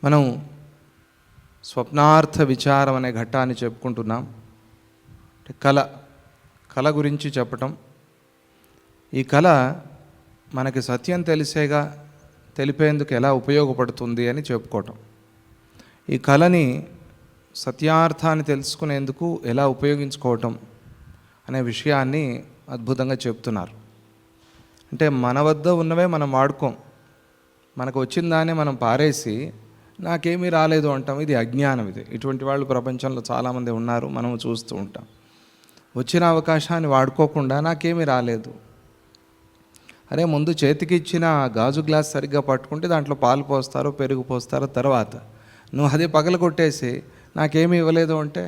మనం స్వప్నార్థ విచారం అనే ఘట్టాన్ని చెప్పుకుంటున్నాం. కళ గురించి చెప్పటం. ఈ కళ మనకి సత్యం తెలిపేందుకు ఎలా ఉపయోగపడుతుంది అని చెప్పుకోవటం. ఈ కళని సత్యార్థాన్ని తెలుసుకునేందుకు ఎలా ఉపయోగించుకోవటం అనే విషయాన్ని అద్భుతంగా చెప్తున్నారు. అంటే మన వద్ద ఉన్నవే మనం వాడుకోం, మనకు వచ్చిన దాన్ని మనం పారేసి నాకేమీ రాలేదు అంటాం. ఇది అజ్ఞానం. ఇటువంటి వాళ్ళు ప్రపంచంలో చాలామంది ఉన్నారు, మనం చూస్తూ ఉంటాం. వచ్చిన అవకాశాన్ని వాడుకోకుండా నాకేమీ రాలేదు. అరే, ముందు చేతికి ఇచ్చిన గాజు గ్లాస్ సరిగ్గా పట్టుకుంటే దాంట్లో పాలు పోస్తారు, పెరుగు పోస్తారు. తర్వాత నువ్వు అది పగలగొట్టేసి నాకేమీ ఇవ్వలేదు అంటే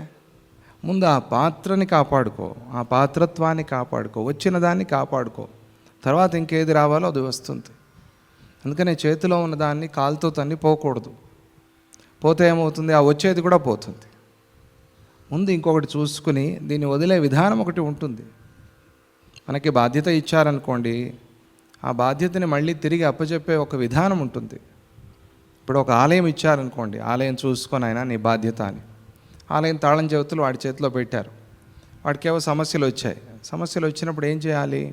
ముందు ఆ పాత్రని కాపాడుకో, ఆ పాత్రత్వాన్ని కాపాడుకో, వచ్చిన దాన్ని కాపాడుకో. తర్వాత ఇంకేది రావాలో అది వస్తుంది. అందుకనే చేతిలో ఉన్న దాన్ని కాలుతో తన్ని పోకూడదు. పోతే ఏమవుతుంది? ఆ వచ్చేది కూడా పోతుంది. ముందు ఇంకొకటి చూసుకుని దీన్ని వదిలే విధానం ఒకటి ఉంటుంది. మనకి బాధ్యత ఇచ్చారనుకోండి, ఆ బాధ్యతని మళ్ళీ తిరిగి అప్పచెప్పే ఒక విధానం ఉంటుంది. ఇప్పుడు ఒక ఆలయం ఇచ్చారనుకోండి, ఆలయం చూసుకొని అయినా నీ బాధ్యత అని ఆలయం తాళం చెవుతులు వాడి చేతిలో పెట్టారు. వాడికి ఏవో సమస్యలు వచ్చాయి. సమస్యలు వచ్చినప్పుడు ఏం చేయాలి?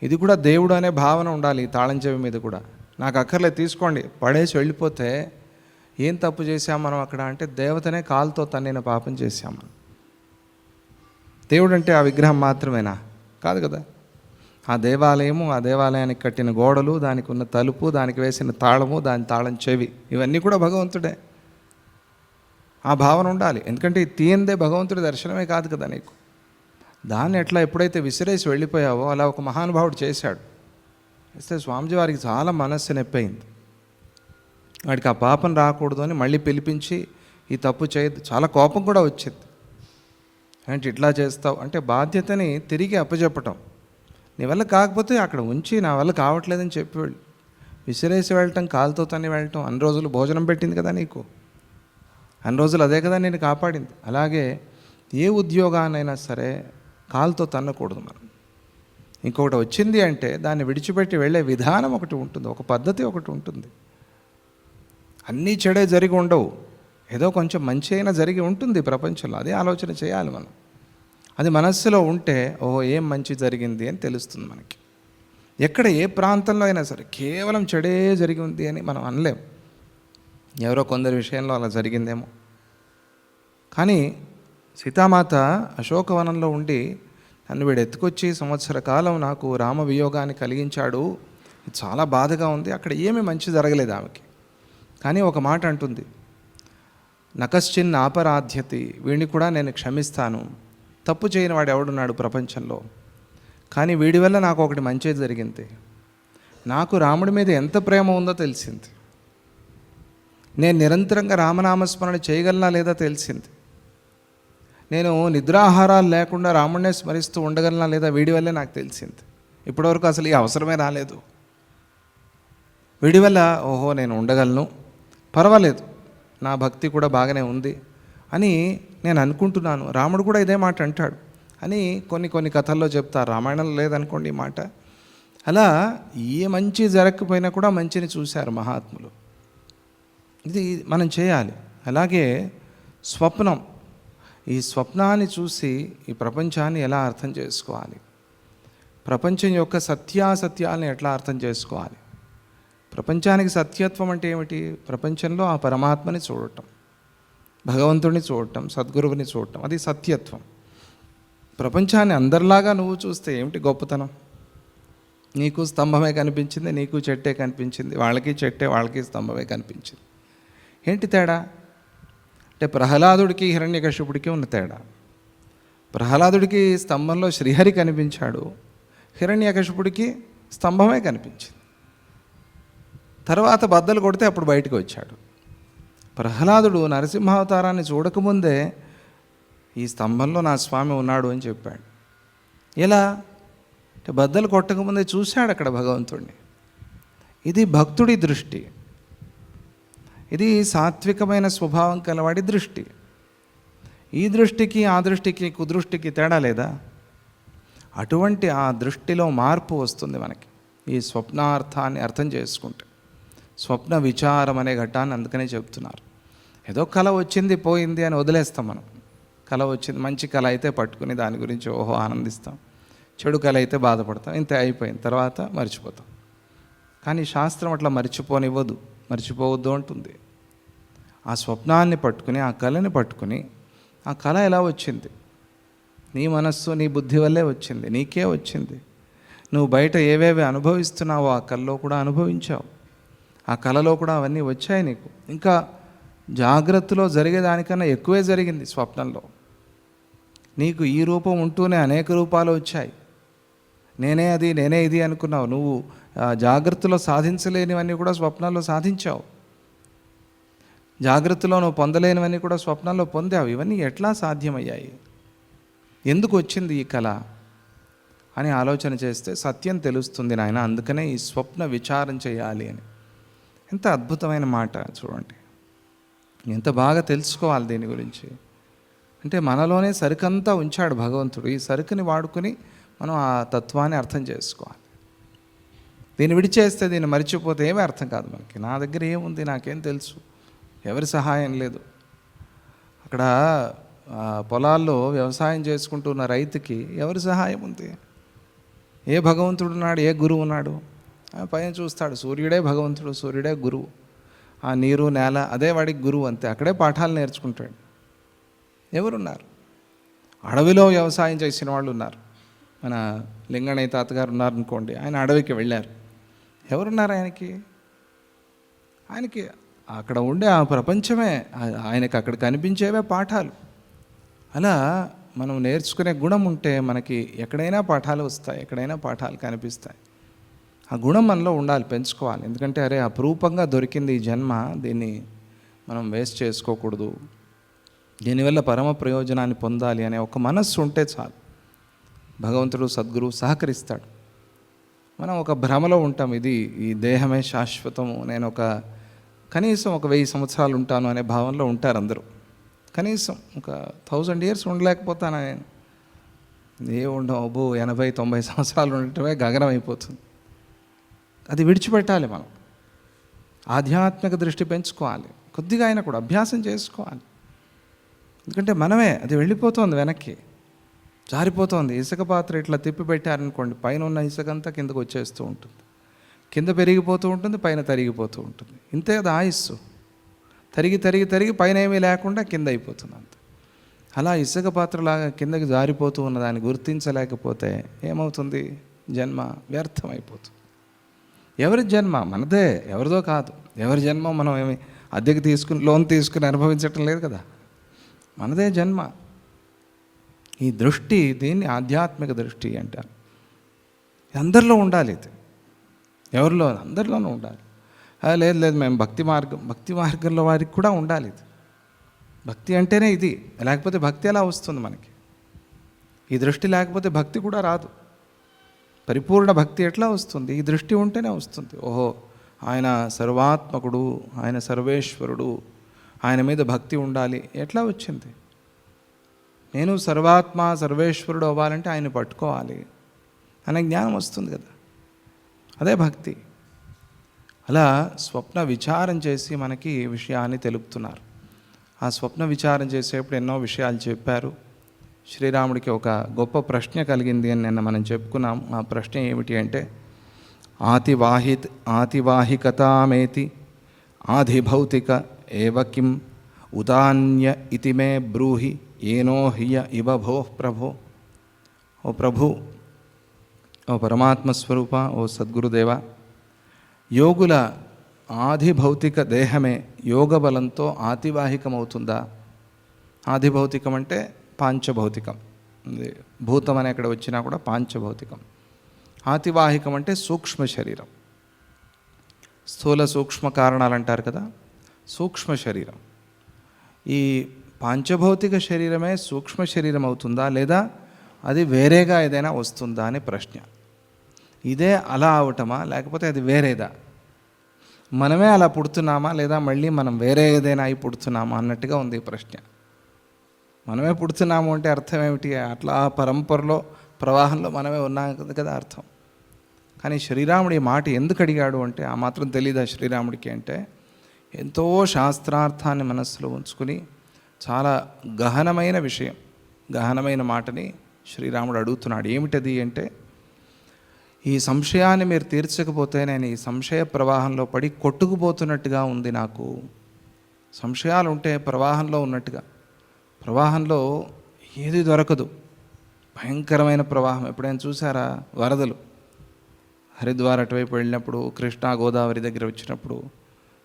ఇది కూడా దేవుడు అనే భావన ఉండాలి. తాళం చెవి మీద కూడా నాకు అక్కర్లేదు తీసుకోండి పడేసి వెళ్ళిపోతే ఏం తప్పు చేశాం మనం అక్కడ అంటే దేవతనే కాలుతో తన్నిన పాపం చేశాం మనం. దేవుడు అంటే ఆ విగ్రహం మాత్రమేనా? కాదు కదా. ఆ దేవాలయము, ఆ దేవాలయానికి కట్టిన గోడలు, దానికి ఉన్న తలుపు, దానికి వేసిన తాళము, దాని తాళం చెవి, ఇవన్నీ కూడా భగవంతుడే. ఆ భావన ఉండాలి. ఎందుకంటే ఈ తీయందే భగవంతుడి దర్శనమే కాదు కదా నీకు. దాన్ని ఎప్పుడైతే విసిరేసి వెళ్ళిపోయావో అలా ఒక మహానుభావుడు చేశాడు. ఇస్తే స్వామిజీ వారికి చాలా మనస్సు నొప్పయింది. వాడికి ఆ పాపం రాకూడదు అని మళ్ళీ పిలిపించి ఈ తప్పు చేయదు, చాలా కోపం కూడా వచ్చింది. అంటే ఇట్లా చేస్తావు అంటే బాధ్యతని తిరిగి అప్పచెప్పటం. నీ వల్ల కాకపోతే అక్కడ ఉంచి నా వల్ల కావట్లేదని చెప్పి వెళ్ళి విసిరేసి వెళ్ళటం, కాలుతో తన్ని వెళ్ళటం. అన్ని రోజులు భోజనం పెట్టింది కదా నీకు, అన్ని రోజులు అదే కదా నేను కాపాడింది. అలాగే ఏ ఉద్యోగాన్నైనా సరే కాలుతో తన్నకూడదు మనం. ఇంకొకటి వచ్చింది అంటే దాన్ని విడిచిపెట్టి వెళ్ళే విధానం ఒకటి ఉంటుంది, ఒక పద్ధతి ఒకటి ఉంటుంది. అన్నీ చెడే జరిగి ఉండవు, ఏదో కొంచెం మంచి అయినా జరిగి ఉంటుంది ప్రపంచంలో. అదే ఆలోచన చేయాలి మనం. అది మనస్సులో ఉంటే ఓహో ఏం మంచి జరిగింది అని తెలుస్తుంది మనకి. ఎక్కడ ఏ ప్రాంతంలో అయినా సరే కేవలం చెడే జరిగి ఉంది అని మనం అనలేం. ఎవరో కొందరి విషయంలో అలా జరిగిందేమో. కానీ సీతామాత అశోకవనంలో ఉండి నన్ను వీడు ఎత్తుకొచ్చి సంవత్సర కాలం నాకు రామ వియోగాన్ని కలిగించాడు, చాలా బాధగా ఉంది. అక్కడ ఏమీ మంచి జరగలేదు ఆమెకి. కానీ ఒక మాట అంటుంది, నకశ్చిన్ ఆపరాధ్యతి, వీడిని కూడా నేను క్షమిస్తాను. తప్పు చేయని వాడు ఎవడున్నాడు ప్రపంచంలో? కానీ వీడి వల్ల నాకు ఒకటి మంచి జరిగింది. నాకు రాముడి మీద ఎంత ప్రేమ ఉందో తెలిసింది. నేను నిరంతరంగా రామనామస్మరణ చేయగలనా లేదా తెలిసింది. నేను నిద్రాహారాలు లేకుండా రాముడినే స్మరిస్తూ ఉండగలనా లేదా వీడి వల్లే నాకు తెలిసింది. ఇప్పటివరకు అసలు ఈ అవసరమే రాలేదు. వీడి వల్ల ఓహో నేను ఉండగలను, పర్వాలేదు, నా భక్తి కూడా బాగానే ఉంది అని నేను అనుకుంటున్నాను. రాముడు కూడా ఇదే మాట అంటాడు అని కొన్ని కథల్లో చెప్తారు. రామాయణంలో లేదనుకోండి ఈ మాట. అలా ఏ మంచి జరగకపోయినా కూడా మంచిని చూశారు మహాత్ములు. ఇది మనం చేయాలి. అలాగే స్వప్నం, ఈ స్వప్నాన్ని చూసి ఈ ప్రపంచాన్ని ఎలా అర్థం చేసుకోవాలి, ప్రపంచం యొక్క సత్యాసత్యాలను ఎట్లా అర్థం చేసుకోవాలి. ప్రపంచానికి సత్యత్వం అంటే ఏమిటి? ప్రపంచంలో ఆ పరమాత్మని చూడటం, భగవంతుడిని చూడటం, సద్గురువుని చూడటం, అది సత్యత్వం. ప్రపంచాన్ని అందరిలాగా నువ్వు చూస్తే ఏమిటి గొప్పతనం? నీకు స్తంభమే కనిపించింది, నీకు చెట్టే కనిపించింది, వాళ్ళకి చెట్టే, వాళ్ళకి స్తంభమే కనిపించింది. ఏంటి తేడా? అంటే ప్రహ్లాదుడికి హిరణ్యకశిపుడికి ఉన్న తేడా. ప్రహ్లాదుడికి స్తంభంలో శ్రీహరి కనిపించాడు, హిరణ్యకశిపుడికి స్తంభమే కనిపించింది. తర్వాత బద్దలు కొడితే అప్పుడు బయటకు వచ్చాడు. ప్రహ్లాదుడు నరసింహావతారాన్ని చూడకముందే ఈ స్తంభంలో నా స్వామి ఉన్నాడు అని చెప్పాడు. ఎలా అంటే బద్దలు కొట్టకముందే చూశాడు అక్కడ భగవంతుడిని. ఇది భక్తుడి దృష్టి, ఇది సాత్వికమైన స్వభావం కలవాడి దృష్టి. ఈ దృష్టికి ఆ దృష్టికి కుదృష్టికి తేడా లేదా? అటువంటి ఆ దృష్టిలో మార్పు వస్తుంది మనకి ఈ స్వప్నార్థాన్ని అర్థం చేసుకుంటే. స్వప్న విచారం అనే ఘట్టాన్ని అందుకనే చెప్తున్నారు. ఏదో కళ వచ్చింది పోయింది అని వదిలేస్తాం మనం. కళ వచ్చింది, మంచి కళ అయితే పట్టుకుని దాని గురించి ఓహో ఆనందిస్తాం, చెడు కళ అయితే బాధపడతాం, ఇంతే అయిపోయిన తర్వాత మర్చిపోతాం. కానీ శాస్త్రం అట్లా మర్చిపోనివ్వదు, మర్చిపోవద్దు అంటుంది. ఆ స్వప్నాన్ని పట్టుకుని, ఆ కళని పట్టుకుని, ఆ కళ ఎలా వచ్చింది? నీ మనస్సు నీ బుద్ధి వల్లే వచ్చింది, నీకే వచ్చింది. నువ్వు బయట ఏవేవి అనుభవిస్తున్నావో ఆ కళలో కూడా అనుభవించావు, ఆ కళలో కూడా అవన్నీ వచ్చాయి నీకు. ఇంకా జాగ్రత్తలో జరిగేదానికన్నా ఎక్కువే జరిగింది స్వప్నంలో. నీకు ఈ రూపం ఉంటూనే అనేక రూపాలు వచ్చాయి. నేనే అది, నేనే ఇది అనుకున్నావు. నువ్వు జాగ్రత్తలో సాధించలేనివన్నీ కూడా స్వప్నాల్లో సాధించావు. జాగ్రత్తలో నువ్వు పొందలేనివన్నీ కూడా స్వప్నాల్లో పొందావు. ఇవన్నీ ఎట్లా సాధ్యమయ్యాయి? ఎందుకు వచ్చింది ఈ కళ అని ఆలోచన చేస్తే సత్యం తెలుస్తుంది నాయన. అందుకనే ఈ స్వప్న విచారం చేయాలి అని. ఎంత అద్భుతమైన మాట చూడండి, ఎంత బాగా తెలుసుకోవాలి దీని గురించి. అంటే మనలోనే సరుకంతా ఉంచాడు భగవంతుడు. ఈ సరుకుని వాడుకుని మనం ఆ తత్వాన్ని అర్థం చేసుకోవాలి. దీన్ని విడిచేస్తే, దీన్ని మర్చిపోతే ఏమీ అర్థం కాదు మనకి. నా దగ్గర ఏముంది, నాకేం తెలుసు, ఎవరి సహాయం లేదు. అక్కడ పొలాల్లో వ్యవసాయం చేసుకుంటున్న రైతుకి ఎవరి సహాయం ఉంది? ఏ భగవంతుడు ఉన్నాడు, ఏ గురువు ఉన్నాడు? పైన చూస్తాడు, సూర్యుడే భగవంతుడు, సూర్యుడే గురువు. ఆ నీరు నేల అదే వాడికి గురువు, అంతే. అక్కడే పాఠాలు నేర్చుకుంటాడు. ఎవరున్నారు? అడవిలో వ్యవసాయం చేసిన వాళ్ళు ఉన్నారు. మన లింగణయ్య తాతగారు ఉన్నారనుకోండి, ఆయన అడవికి వెళ్ళారు. ఎవరున్నారు ఆయనకి? ఆయనకి అక్కడ ఉండే ఆ ప్రపంచమే ఆయనకి అక్కడ కనిపించేవే పాఠాలు. అలా మనం నేర్చుకునే గుణం ఉంటే మనకి ఎక్కడైనా పాఠాలు వస్తాయి, ఎక్కడైనా పాఠాలు కనిపిస్తాయి. ఆ గుణం మనలో ఉండాలి, పెంచుకోవాలి. ఎందుకంటే అరే అపురూపంగా దొరికింది ఈ జన్మ, దీన్ని మనం వేస్ట్ చేసుకోకూడదు, దీనివల్ల పరమ ప్రయోజనాన్ని పొందాలి అనే ఒక మనస్సు ఉంటే చాలు. భగవంతుడు సద్గురువు సహకరిస్తాడు. మనం ఒక భ్రమలో ఉంటాం, ఇది ఈ దేహమే శాశ్వతము, నేను కనీసం 1000 సంవత్సరాలు ఉంటాను అనే భావనలో ఉంటారు అందరూ. కనీసం 1000 years ఉండలేకపోతాను నేను. ఉండవు అబ్బో, 80-90 సంవత్సరాలు ఉండటమే గగనం అయిపోతుంది. అది విడిచిపెట్టాలి మనం. ఆధ్యాత్మిక దృష్టి పెంచుకోవాలి, కొద్దిగా అయినా కూడా అభ్యాసం చేసుకోవాలి. ఎందుకంటే మనమే, అది వెళ్ళిపోతుంది వెనక్కి, జారిపోతుంది. ఇసుక పాత్ర ఇట్లా తిప్పి పెట్టారనుకోండి, పైన ఉన్న ఇసుకంతా కిందకు వచ్చేస్తూ ఉంటుంది, కింద పెరిగిపోతూ ఉంటుంది, పైన తరిగిపోతూ ఉంటుంది. ఇంతే కదా ఆయుస్సు. తరిగి తరిగి తరిగి పైన ఏమీ లేకుండా కింద అయిపోతుంది అంత. అలా ఇసుక పాత్రలాగా కిందకి జారిపోతూ ఉన్న దాన్ని గుర్తించలేకపోతే ఏమవుతుంది? జన్మ వ్యర్థం అయిపోతుంది. ఎవరి జన్మ మనదే, ఎవరిదో కాదు. ఎవరి జన్మ మనం ఏమి అద్దెకి తీసుకుని, లోన్ తీసుకుని అనుభవించటం లేదు కదా, మనదే జన్మ. ఈ దృష్టి, దీన్ని ఆధ్యాత్మిక దృష్టి అంటారు. అందరిలో ఉండాలి ఇది, ఎవరిలో? అందరిలోనూ ఉండాలి. లేదు లేదు, మేము భక్తి మార్గంలో వారికి కూడా ఉండాలి ఇది. భక్తి అంటేనే ఇది, లేకపోతే భక్తి ఎలా వస్తుంది మనకి? ఈ దృష్టి లేకపోతే భక్తి కూడా రాదు. పరిపూర్ణ భక్తి ఎట్లా వస్తుంది? ఈ దృష్టి ఉంటేనే వస్తుంది. ఓహో, ఆయన సర్వాత్మకుడు, ఆయన సర్వేశ్వరుడు, ఆయన మీద భక్తి ఉండాలి. ఎట్లా వచ్చింది? నేను సర్వాత్మ సర్వేశ్వరుడు అవ్వాలంటే ఆయన పట్టుకోవాలి అనే జ్ఞానం వస్తుంది కదా, అదే భక్తి. అలా స్వప్న విచారం చేసి మనకి ఈ విషయాన్ని తెలుపుతున్నారు. ఆ స్వప్న విచారం చేసేప్పుడు ఎన్నో విషయాలు చెప్పారు. శ్రీరాముడికి ఒక గొప్ప ప్రశ్న కలిగింది అని నిన్న మనం చెప్పుకున్నాం. ఆ ప్రశ్న ఏమిటి అంటే, ఆతివాహికతామేతి ఆధిభౌతిక ఏవ కిం ఉదాన్య ఇతి మే బ్రూహి ఏనో హియ ఇవ భోః ప్రభో. ఓ ప్రభు, ఓ పరమాత్మ స్వరూప, ఓ సద్గురుదేవ, యోగుల ఆధిభౌతిక దేహమే యోగ బలంతో ఆతివాహికమవుతుందా? ఆధిభౌతికం అంటే పాంచభౌతికం, భూతం అని ఎక్కడ వచ్చినా కూడా పాంచభౌతికం. ఆతివాహికం అంటే సూక్ష్మ శరీరం. స్థూల సూక్ష్మ కారణాలు అంటారు కదా, సూక్ష్మ శరీరం. ఈ పాంచభౌతిక శరీరమే సూక్ష్మ శరీరం అవుతుందా, లేదా అది వేరేగా ఏదైనా వస్తుందా అని ప్రశ్న. ఇదే అలా అవటమా, లేకపోతే అది వేరేదా? మనమే అలా పుడుతున్నామా, లేదా మళ్ళీ మనం వేరే ఏదైనా అయి పుడుతున్నామా అన్నట్టుగా ఉంది ఈ ప్రశ్న. మనమే పుడుతున్నాము అంటే అర్థం ఏమిటి? అట్లా పరంపరలో ప్రవాహంలో మనమే ఉన్నాం కదా అర్థం. కానీ శ్రీరాముడు ఈ మాట ఎందుకు అడిగాడు అంటే, ఆ మాత్రం తెలీదా శ్రీరాముడికి అంటే, ఎంతో శాస్త్రార్థాన్ని మనస్సులో ఉంచుకుని చాలా గహనమైన విషయం, గహనమైన మాటని శ్రీరాముడు అడుగుతున్నాడు. ఏమిటది అంటే, ఈ సంశయాన్ని మీరు తీర్చకపోతే నేను ఈ సంశయ ప్రవాహంలో పడి కొట్టుకుపోతున్నట్టుగా ఉంది. నాకు సంశయాలు ఉంటే ప్రవాహంలో ఉన్నట్టుగా, ప్రవాహంలో ఏది దొరకదు, భయంకరమైన ప్రవాహం. ఎప్పుడైనా చూసారా వరదలు? హరిద్వార్ అటువైపు వెళ్ళినప్పుడు, కృష్ణా గోదావరి దగ్గర వచ్చినప్పుడు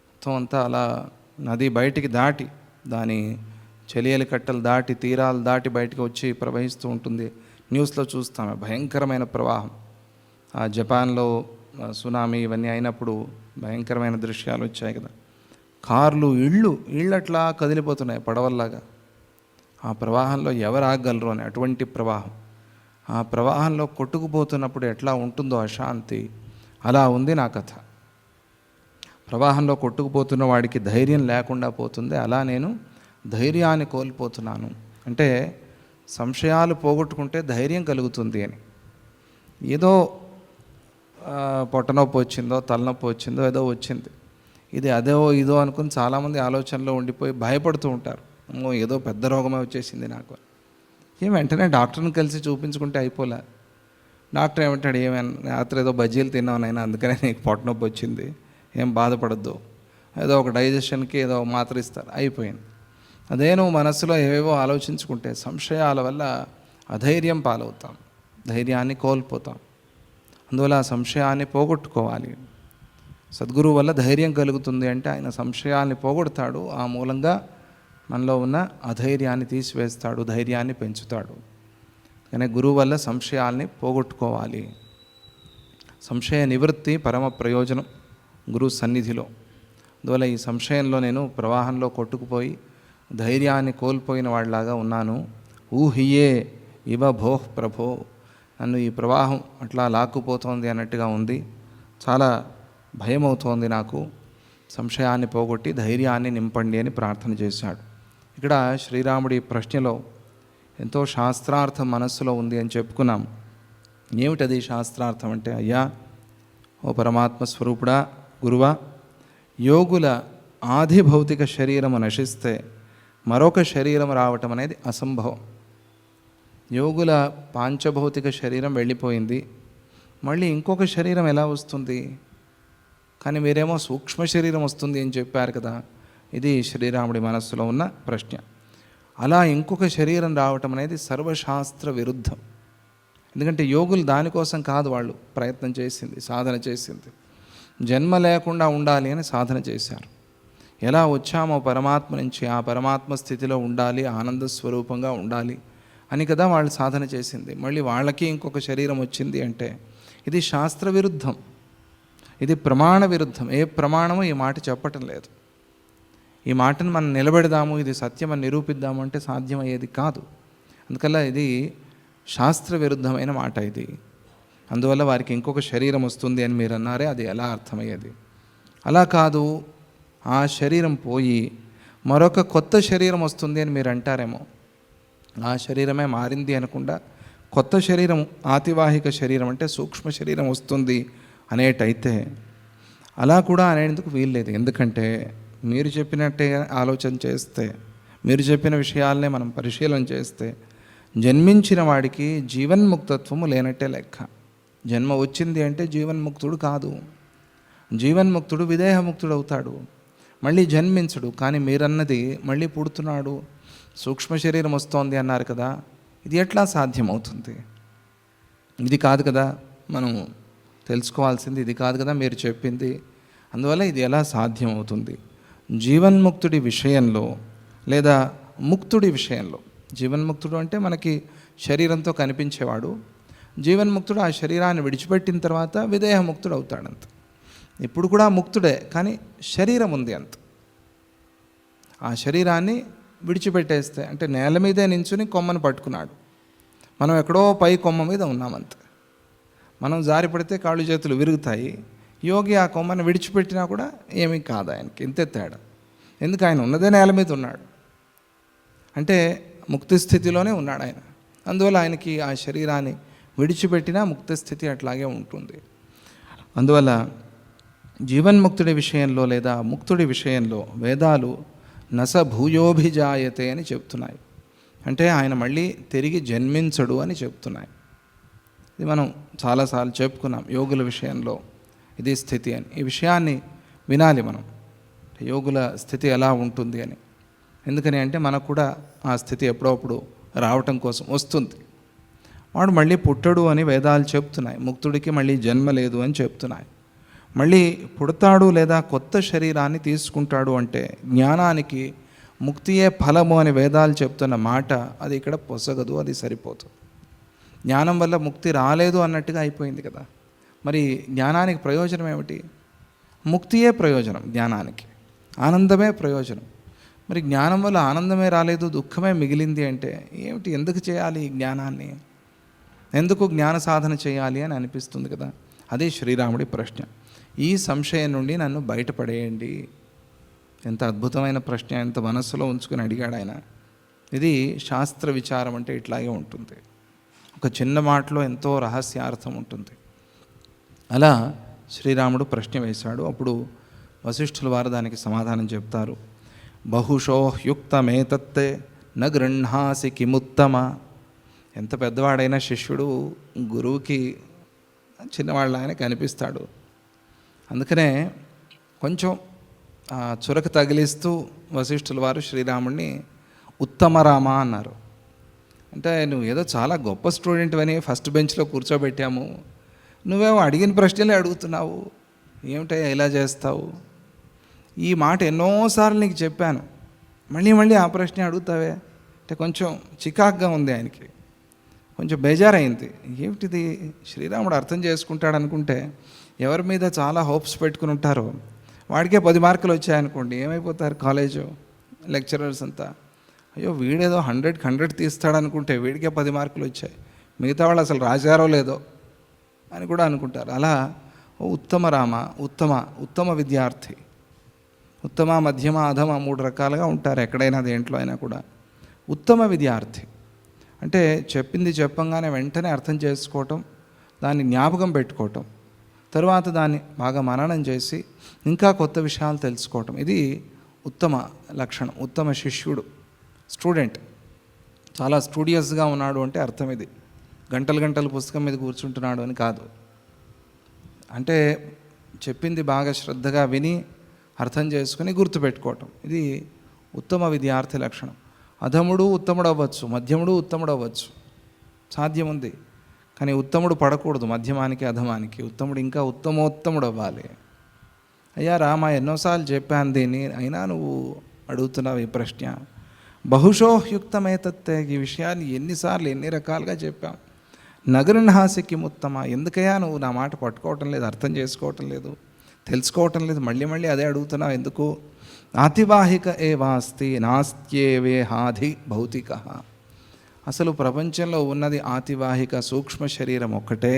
మొత్తం అంతా అలా నది బయటికి దాటి, దాని చెలియలి కట్టలు దాటి, తీరాలు దాటి బయటికి వచ్చి ప్రవహిస్తూ ఉంటుంది. న్యూస్లో చూస్తామే భయంకరమైన ప్రవాహం. ఆ జపాన్లో సునామీ ఇవన్నీ అయినప్పుడు భయంకరమైన దృశ్యాలు వచ్చాయి కదా. కార్లు, ఇళ్ళు అట్లా కదిలిపోతున్నాయి పడవల్లాగా. ఆ ప్రవాహంలో ఎవరు ఆగగలరు అని, అటువంటి ప్రవాహం. ఆ ప్రవాహంలో కొట్టుకుపోతున్నప్పుడు ఎట్లా ఉంటుందో అశాంతి, అలా ఉంది నా కథ. ప్రవాహంలో కొట్టుకుపోతున్న వాడికి ధైర్యం లేకుండా పోతుంది, అలా నేను ధైర్యాన్ని కోల్పోతున్నాను. అంటే సంశయాలు పోగొట్టుకుంటే ధైర్యం కలుగుతుంది అని. ఏదో పొట్టనొప్పి వచ్చిందో, తలనొప్పి వచ్చిందో, ఏదో వచ్చింది, ఇది అదో ఇదో అనుకుని చాలామంది ఆలోచనలో ఉండిపోయి భయపడుతూ ఉంటారు. ఏదో పెద్ద రోగమే వచ్చేసింది నాకు. వెంటనే డాక్టర్ని కలిసి చూపించుకుంటే అయిపోలే. డాక్టర్ ఏమంటాడు, రాత్రి ఏదో బజ్జీలు తిన్నావునైనా, అందుకనే నీకు పొట్టనొప్పి వచ్చింది, ఏం బాధపడద్దు, ఏదో ఒక డైజెషన్కి ఏదో మాత్ర ఇస్తారు, అయిపోయింది. అదే నువ్వు మనసులో ఏవేవో ఆలోచించుకుంటే సంశయాల వల్ల అధైర్యం పాలవుతాం, ధైర్యాన్ని కోల్పోతాం. అందువల్ల ఆ సంశయాన్ని పోగొట్టుకోవాలి. సద్గురువు వల్ల ధైర్యం కలుగుతుంది అంటే ఆయన సంశయాల్ని పోగొడతాడు, ఆ మూలంగా మనలో ఉన్న అధైర్యాన్ని తీసివేస్తాడు, ధైర్యాన్ని పెంచుతాడు. కానీ గురువు వల్ల సంశయాల్ని పోగొట్టుకోవాలి. సంశయ నివృత్తి పరమ ప్రయోజనం గురువు సన్నిధిలో. అందువల్ల ఈ సంశయంలో నేను ప్రవాహంలో కొట్టుకుపోయి ధైర్యాన్ని కోల్పోయిన వాడిలాగా ఉన్నాను. ఊహియే ఇవ భోః ప్రభో, నన్ను ఈ ప్రవాహం అట్లా లాక్కుపోతోంది అన్నట్టుగా ఉంది, చాలా భయం అవుతోంది నాకు. సంశయాన్ని పోగొట్టి ధైర్యాన్ని నింపండి అని ప్రార్థన చేశాడు. ఇక్కడ శ్రీరాముడి ప్రశ్నలో ఎంతో శాస్త్రార్థం మనస్సులో ఉంది అని చెప్పుకున్నాం. ఏమిటది శాస్త్రార్థం అంటే, అయ్యా ఓ పరమాత్మ స్వరూపుడా, గురువా, యోగుల ఆది భౌతిక శరీరము నశిస్తే మరొక శరీరం రావటం అనేది అసంభవం. యోగుల పాంచభౌతిక శరీరం వెళ్ళిపోయింది, మళ్ళీ ఇంకొక శరీరం ఎలా వస్తుంది? కానీ మీరేమో సూక్ష్మ శరీరం వస్తుంది అని చెప్పారు కదా. ఇది శ్రీరాముడి మనస్సులో ఉన్న ప్రశ్న. అలా ఇంకొక శరీరం రావటం అనేది సర్వశాస్త్ర విరుద్ధం. ఎందుకంటే యోగులు దానికోసం కాదు వాళ్ళు ప్రయత్నం చేసింది, సాధన చేసింది, జన్మ లేకుండా ఉండాలి అని సాధన చేశారు. ఎలా వచ్చామో పరమాత్మ నుంచి ఆ పరమాత్మ స్థితిలో ఉండాలి, ఆనంద స్వరూపంగా ఉండాలి అని కదా వాళ్ళు సాధన చేసింది. మళ్ళీ వాళ్ళకి ఇంకొక శరీరం వచ్చింది అంటే ఇది శాస్త్ర విరుద్ధం, ఇది ప్రమాణ విరుద్ధం. ఏ ప్రమాణము ఈ మాట చెప్పటం లేదు. ఈ మాటను మనం నిలబెడదాము, ఇది సత్యమని నిరూపిద్దాము అంటే సాధ్యమయ్యేది కాదు. అందుకల్లా ఇది శాస్త్ర విరుద్ధమైన మాట ఇది. అందువల్ల వారికి ఇంకొక శరీరం వస్తుంది అని మీరు అన్నారే, అది ఎలా అర్థమయ్యేది? అలా కాదు, ఆ శరీరం పోయి మరొక కొత్త శరీరం వస్తుంది అని మీరు అంటారేమో. ఆ శరీరమే మారింది అనకుండా కొత్త శరీరం, ఆతివాహిక శరీరం అంటే సూక్ష్మ శరీరం వస్తుంది అనేటైతే అలా కూడా అనేందుకు వీల్లేదు. ఎందుకంటే మీరు చెప్పినట్టే ఆలోచన చేస్తే, మీరు చెప్పిన విషయాలనే మనం పరిశీలన చేస్తే జన్మించిన వాడికి జీవన్ముక్తత్వము లేనట్టే లెక్క. జన్మ వచ్చింది అంటే జీవన్ముక్తుడు కాదు. జీవన్ముక్తుడు విదేహముక్తుడు అవుతాడు, మళ్ళీ జన్మించడు. కానీ మీరన్నది మళ్ళీ పుడుతున్నాడు, సూక్ష్మ శరీరం వస్తోంది అన్నారు కదా, ఇది ఎట్లా సాధ్యమవుతుంది? ఇది కాదు కదా మనం తెలుసుకోవాల్సింది, ఇది కాదు కదా మీరు చెప్పింది. అందువల్ల ఇది ఎలా సాధ్యమవుతుంది? జీవన్ముక్తుడి విషయంలో లేదా ముక్తుడి విషయంలో, జీవన్ముక్తుడు అంటే మనకి శరీరంతో కనిపించేవాడు, జీవన్ముక్తుడు ఆ శరీరాన్ని విడిచిపెట్టిన తర్వాత విదేహముక్తుడు అవుతాడంత. ఇప్పుడు కూడా ముక్తుడే, కానీ శరీరం ఉంది అంత. ఆ శరీరాన్ని విడిచిపెట్టేస్తే అంటే నేల మీదే నించుని కొమ్మను పట్టుకున్నాడు, మనం ఎక్కడో పై కొమ్మ మీద ఉన్నామంత. మనం జారి పడితే కాళ్ళు చేతులు విరుగుతాయి. యోగి ఆ కొమ్మను విడిచిపెట్టినా కూడా ఏమీ కాదు ఆయనకి, ఇంతే తేడా. ఎందుకు? ఆయన ఉన్నదే నేల మీద ఉన్నాడు, అంటే ముక్తి స్థితిలోనే ఉన్నాడు ఆయన. అందువల్ల ఆయనకి ఆ శరీరాన్ని విడిచిపెట్టినా ముక్తి స్థితి అట్లాగే ఉంటుంది. అందువల్ల జీవన్ముక్తుడి విషయంలో లేదా ముక్తుడి విషయంలో వేదాలు నస భూయోభిజాయతే అని చెప్తున్నాయి. అంటే ఆయన మళ్ళీ తిరిగి జన్మించడు అని చెప్తున్నాయి. ఇది మనం చాలాసార్లు చెప్పుకున్నాం యోగుల విషయంలో ఇది స్థితి అని. ఈ విషయాన్ని వినాలి మనం, యోగుల స్థితి ఎలా ఉంటుంది అని. ఎందుకని అంటే మనకు కూడా ఆ స్థితి ఎప్పుడప్పుడు రావటం కోసం వస్తుంది. వాడు మళ్ళీ పుట్టడు అని వేదాలు చెప్తున్నాయి. ముక్తుడికి మళ్ళీ జన్మ లేదు అని చెప్తున్నాయి. మళ్ళీ పుడతాడు లేదా కొత్త శరీరాన్ని తీసుకుంటాడు అంటే జ్ఞానానికి ముక్తియే ఫలము అని వేదాలు చెప్తున్న మాట అది ఇక్కడ పొసగదు, అది సరిపోతుంది. జ్ఞానం వల్ల ముక్తి రాలేదు అన్నట్టుగా అయిపోయింది కదా. మరి జ్ఞానానికి ప్రయోజనం ఏమిటి? ముక్తియే ప్రయోజనం జ్ఞానానికి, ఆనందమే ప్రయోజనం. మరి జ్ఞానం వల్ల ఆనందమే రాలేదు, దుఃఖమే మిగిలింది అంటే ఏమిటి? ఎందుకు చేయాలి ఈ జ్ఞానాన్ని? ఎందుకు జ్ఞాన సాధన చేయాలి అని అనిపిస్తుంది కదా. అదే శ్రీరాముడి ప్రశ్న. ఈ సంశయం నుండి నన్ను బయటపడేయండి. ఎంత అద్భుతమైన ప్రశ్న, ఎంత మనస్సులో ఉంచుకొని అడిగాడు ఆయన. ఇది శాస్త్ర విచారం అంటే ఇట్లాగే ఉంటుంది. ఒక చిన్న మాటలో ఎంతో రహస్యార్థం ఉంటుంది. అలా శ్రీరాముడు ప్రశ్న వేశాడు. అప్పుడు వశిష్ఠుల వారు దానికి సమాధానం చెప్తారు. బహుశో యుక్తమేతత్తే న గృహాసి కిముత్తమ. ఎంత పెద్దవాడైనా శిష్యుడు గురువుకి చిన్నవాళ్ళ ఆయన కనిపిస్తాడు. అందుకనే కొంచెం చురక తగిలిస్తూ వశిష్ఠుల వారు శ్రీరాముడిని ఉత్తమరామ అన్నారు. అంటే నువ్వు ఏదో చాలా గొప్ప స్టూడెంట్ అని ఫస్ట్ బెంచ్లో కూర్చోబెట్టాము, నువ్వేమో అడిగిన ప్రశ్నలే అడుగుతున్నావు, ఏమిటయ్యా ఇలా చేస్తావు? ఈ మాట ఎన్నోసార్లు నీకు చెప్పాను, మళ్ళీ మళ్ళీ ఆ ప్రశ్న అడుగుతావే అంటే కొంచెం చికాగ్గా ఉంది ఆయనకి, కొంచెం బేజారైంది. ఏమిటిది శ్రీరాముడు అర్థం చేసుకుంటాడు అనుకుంటే ఎవరి మీద చాలా హోప్స్ పెట్టుకుని ఉంటారో వాడికే 10 మార్కులు వచ్చాయనుకోండి, ఏమైపోతారు కాలేజు లెక్చరర్స్ అంతా? అయ్యో వీడేదో 100కి 100 తీస్తాడనుకుంటే వీడికే 10 మార్కులు వచ్చాయి, మిగతా వాళ్ళు అసలు రాశారో లేదో అని కూడా అనుకుంటారు. అలా ఉత్తమ రామ, ఉత్తమ విద్యార్థి, ఉత్తమ మధ్యమ అధమ 3 రకాలుగా ఉంటారు ఎక్కడైనా, దేంట్లో అయినా కూడా. ఉత్తమ విద్యార్థి అంటే చెప్పింది చెప్పంగానే వెంటనే అర్థం చేసుకోవటం, దాన్ని జ్ఞాపకం పెట్టుకోవటం, తరువాత దాన్ని బాగా మననం చేసి ఇంకా కొత్త విషయాలు తెలుసుకోవటం. ఇది ఉత్తమ లక్షణం. ఉత్తమ శిష్యుడు, స్టూడెంట్ చాలా స్టూడియస్గా ఉన్నాడు అంటే అర్థం ఇది. గంటలు గంటలు పుస్తకం మీద కూర్చుంటున్నాడు అని కాదు. అంటే చెప్పింది బాగా శ్రద్ధగా విని అర్థం చేసుకుని గుర్తుపెట్టుకోవటం, ఇది ఉత్తమ విద్యార్థి లక్షణం. అధముడు ఉత్తముడు అవ్వచ్చు, మధ్యముడు ఉత్తముడు అవ్వచ్చు, సాధ్యం ఉంది. కానీ ఉత్తముడు పడకూడదు మధ్యమానికి అధమానికి. ఉత్తముడు ఇంకా ఉత్తమోత్తముడు అవ్వాలి. అయ్యా రామ, ఎన్నోసార్లు చెప్పాను దీన్ని, అయినా నువ్వు అడుగుతున్నావు ఈ ప్రశ్న. బహుశోయుక్తమేతత్తే, ఈ విషయాన్ని ఎన్నిసార్లు ఎన్ని రకాలుగా చెప్పాం. నగరన్హాసికి ఉత్తమ, ఎందుకయ్యా నువ్వు నా మాట పట్టుకోవటం లేదు, అర్థం చేసుకోవటం లేదు, తెలుసుకోవటం లేదు, మళ్ళీ మళ్ళీ అదే అడుగుతున్నావు ఎందుకు? ఆతివాహిక ఏవాస్తి నాస్త్యేవేహాధి భౌతిక. అసలు ప్రపంచంలో ఉన్నది ఆతివాహిక సూక్ష్మ శరీరం ఒక్కటే,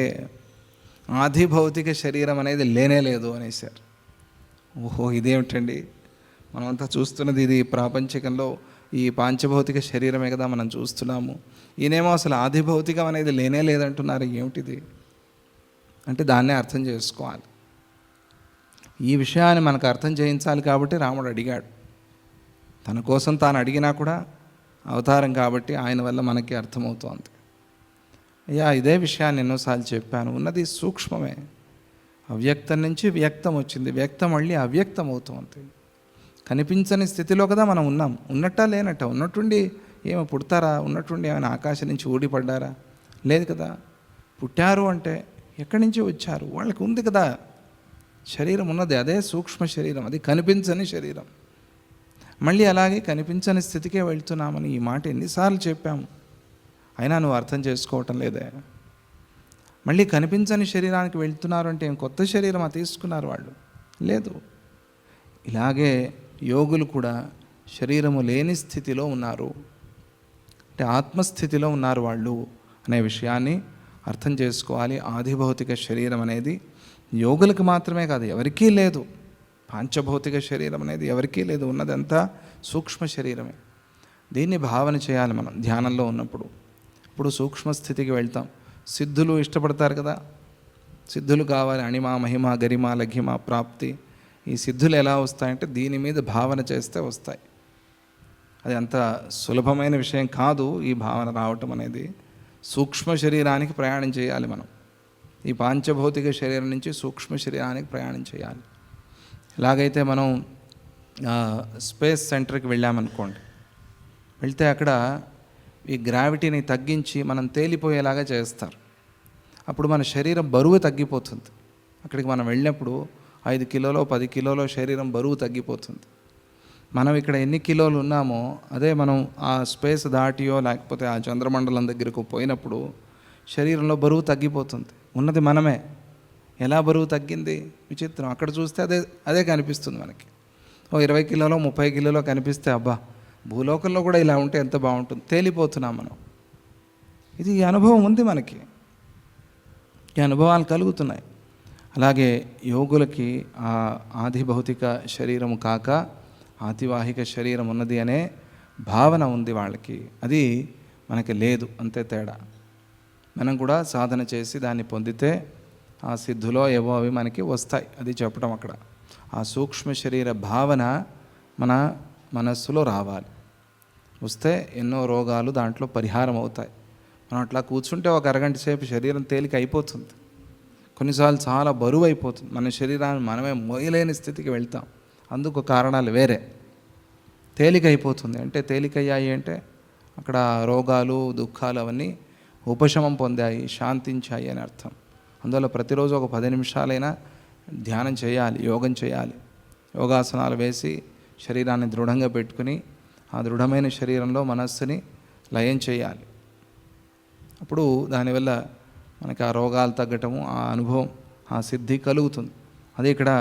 ఆది భౌతిక శరీరం అనేది లేనే లేదు అనేసారు. ఓహో, ఇదేమిటండి, మనమంతా చూస్తున్నది ఇది ప్రాపంచికంలో ఈ పాంచభౌతిక శరీరమే కదా మనం చూస్తున్నాము. ఈయనేమో అసలు ఆది భౌతికం అనేది లేనే లేదంటున్నారు, ఏమిటిది అంటే దాన్నే అర్థం చేసుకోవాలి. ఈ విషయాన్ని మనకు అర్థం చేయించాలి కాబట్టి రాముడు అడిగాడు. తన కోసం తాను అడిగినా కూడా అవతారం కాబట్టి ఆయన వల్ల మనకి అర్థమవుతోంది. అయ్యా ఇదే విషయాన్ని ఎన్నోసార్లు చెప్పాను, ఉన్నది సూక్ష్మమే. అవ్యక్తం నుంచి వ్యక్తం వచ్చింది, వ్యక్తం మళ్ళీ అవ్యక్తం అవుతుంది. కనిపించని స్థితిలో కదా మనం ఉన్నాం. ఉన్నట్టా లేనట్ట? ఉన్నట్టుండి ఏమో పుడతారా? ఉన్నట్టుండి ఏమైనా ఆకాశం నుంచి ఊడిపడ్డారా? లేదు కదా. పుట్టారు అంటే ఎక్కడి నుంచి వచ్చారు? వాళ్ళకి ఉంది కదా శరీరం ఉన్నది, అదే సూక్ష్మ శరీరం, అది కనిపించని శరీరం. మళ్ళీ అలాగే కనిపించని స్థితికే వెళ్తున్నామని ఈ మాట ఎన్నిసార్లు చెప్పాము, అయినా నువ్వు అర్థం చేసుకోవటం లేదే. మళ్ళీ కనిపించని శరీరానికి వెళ్తున్నారు అంటే ఏం కొత్త శరీరమా తీసుకున్నారు వాళ్ళు? లేదు. ఇలాగే యోగులు కూడా శరీరము లేని స్థితిలో ఉన్నారు, అంటే ఆత్మస్థితిలో ఉన్నారు వాళ్ళు అనే విషయాన్ని అర్థం చేసుకోవాలి. ఆదిభౌతిక శరీరం అనేది యోగులకు మాత్రమే కాదు, ఎవరికీ లేదు. పాంచభౌతిక శరీరం అనేది ఎవరికీ లేదు, ఉన్నదంతా సూక్ష్మ శరీరమే. దీన్ని భావన చేయాలి మనం ధ్యానంలో ఉన్నప్పుడు. ఇప్పుడు సూక్ష్మ స్థితికి వెళ్తాం. సిద్ధులు ఇష్టపడతారు కదా, సిద్ధులు కావాలి, అణిమ మహిమ గరిమ లఘిమ ప్రాప్తి. ఈ సిద్ధులు ఎలా వస్తాయంటే దీని మీద భావన చేస్తే వస్తాయి. అది అంత సులభమైన విషయం కాదు ఈ భావన రావటం అనేది. సూక్ష్మ శరీరానికి ప్రయాణం చేయాలి మనం. ఈ పాంచభౌతిక శరీరం నుంచి సూక్ష్మ శరీరానికి ప్రయాణం చేయాలి. ఎలాగైతే మనం స్పేస్ సెంటర్కి వెళ్ళామనుకోండి, వెళ్తే అక్కడ ఈ గ్రావిటీని తగ్గించి మనం తేలిపోయేలాగా చేస్తారు. అప్పుడు మన శరీరం బరువు తగ్గిపోతుంది. అక్కడికి మనం వెళ్ళినప్పుడు 5 కిలోలో 10 కిలోలో శరీరం బరువు తగ్గిపోతుంది. మనం ఇక్కడ ఎన్ని కిలోలు ఉన్నామో అదే మనం ఆ స్పేస్ దాటియో లేకపోతే ఆ చంద్రమండలం దగ్గరకు పోయినప్పుడు శరీరంలో బరువు తగ్గిపోతుంది. ఉన్నది మనమే. ఎలా బరువు తగ్గింది? విచిత్రం. అక్కడ చూస్తే అదే కనిపిస్తుంది మనకి. 20 కిలోలో 30 కిలోలో కనిపిస్తే అబ్బా భూలోకంలో కూడా ఇలా ఉంటే ఎంత బాగుంటుంది. తేలిపోతున్నాం మనం. ఇది ఈ అనుభవం ఉంది మనకి. ఈ అనుభవాలు కలుగుతున్నాయి. అలాగే యోగులకి ఆ ఆది భౌతిక శరీరము కాక ఆతివాహిక శరీరం ఉన్నది అనే భావన ఉంది వాళ్ళకి. అది మనకి లేదు, అంతే తేడా. మనం కూడా సాధన చేసి దాన్ని పొందితే ఆ సిద్ధులో ఏవో అవి మనకి వస్తాయి. అది చెప్పడం అక్కడ. ఆ సూక్ష్మ శరీర భావన మన మనస్సులో రావాలి. వస్తే ఎన్నో రోగాలు దాంట్లో పరిహారం అవుతాయి. మనం అట్లా కూర్చుంటే ఒక అరగంట సేపు శరీరం తేలిక అయిపోతుంది. కొన్నిసార్లు చాలా బరువు అయిపోతుంది. మన శరీరాన్ని మనమే మోయలేని స్థితికి వెళ్తాం. అందుకు కారణాలు వేరే. తేలిక అయిపోతుంది అంటే తేలికయ్యాయి అంటే అక్కడ రోగాలు దుఃఖాలు అవన్నీ ఉపశమం పొందాయి, శాంతించాయి అని అర్థం. అందువల్ల ప్రతిరోజు ఒక 10 నిమిషాలైనా ధ్యానం చేయాలి, యోగం చేయాలి. యోగాసనాలు వేసి శరీరాన్ని దృఢంగా పెట్టుకుని ఆ దృఢమైన శరీరంలో మనస్సుని లయం చేయాలి. అప్పుడు దానివల్ల మనకి ఆ రోగాలు తగ్గటము, ఆ అనుభవం, ఆ సిద్ధి కలుగుతుంది. అదే ఇక్కడ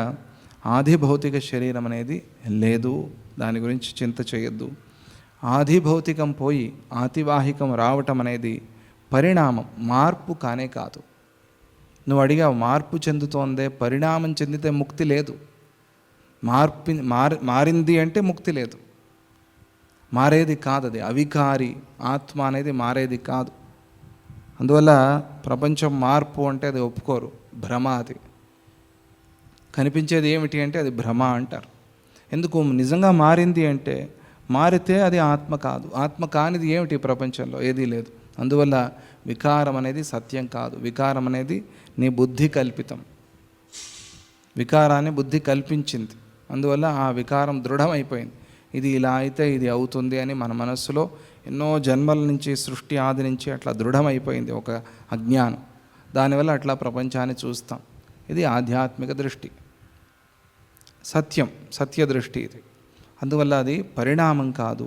ఆది భౌతిక శరీరం అనేది లేదు. దాని గురించి చింత చేయొద్దు. ఆది భౌతికం పోయి ఆతివాహికం రావటం అనేది పరిణామం, మార్పు కానే కాదు. నువ్వు అడిగావు మార్పు చెందుతోందే, పరిణామం చెందితే ముక్తి లేదు. మారింది అంటే ముక్తి లేదు. మారేది కాదు. అది అవికారి. ఆత్మ అనేది మారేది కాదు. అందువల్ల ప్రపంచం మార్పు అంటే అది ఒప్పుకోరు. భ్రమ. అది కనిపించేది ఏమిటి అంటే అది భ్రమ అంటారు. ఎందుకు? నిజంగా మారింది అంటే మారితే అది ఆత్మ కాదు. ఆత్మ కానిది ఏమిటి ప్రపంచంలో? ఏదీ లేదు. అందువల్ల వికారం అనేది సత్యం కాదు. వికారం అనేది నీ బుద్ధి కల్పితం. వికారాన్ని బుద్ధి కల్పించింది. అందువల్ల ఆ వికారం దృఢమైపోయింది. ఇది ఇలా అయితే ఇది అవుతుంది అని మన మనస్సులో ఎన్నో జన్మల నుంచి, సృష్టి ఆది నుంచి అట్లా దృఢమైపోయింది ఒక అజ్ఞానం. దానివల్ల అట్లా ప్రపంచాన్ని చూస్తాం. ఇది ఆధ్యాత్మిక దృష్టి, సత్యం, సత్య దృష్టి ఇది. అందువల్ల అది పరిణామం కాదు.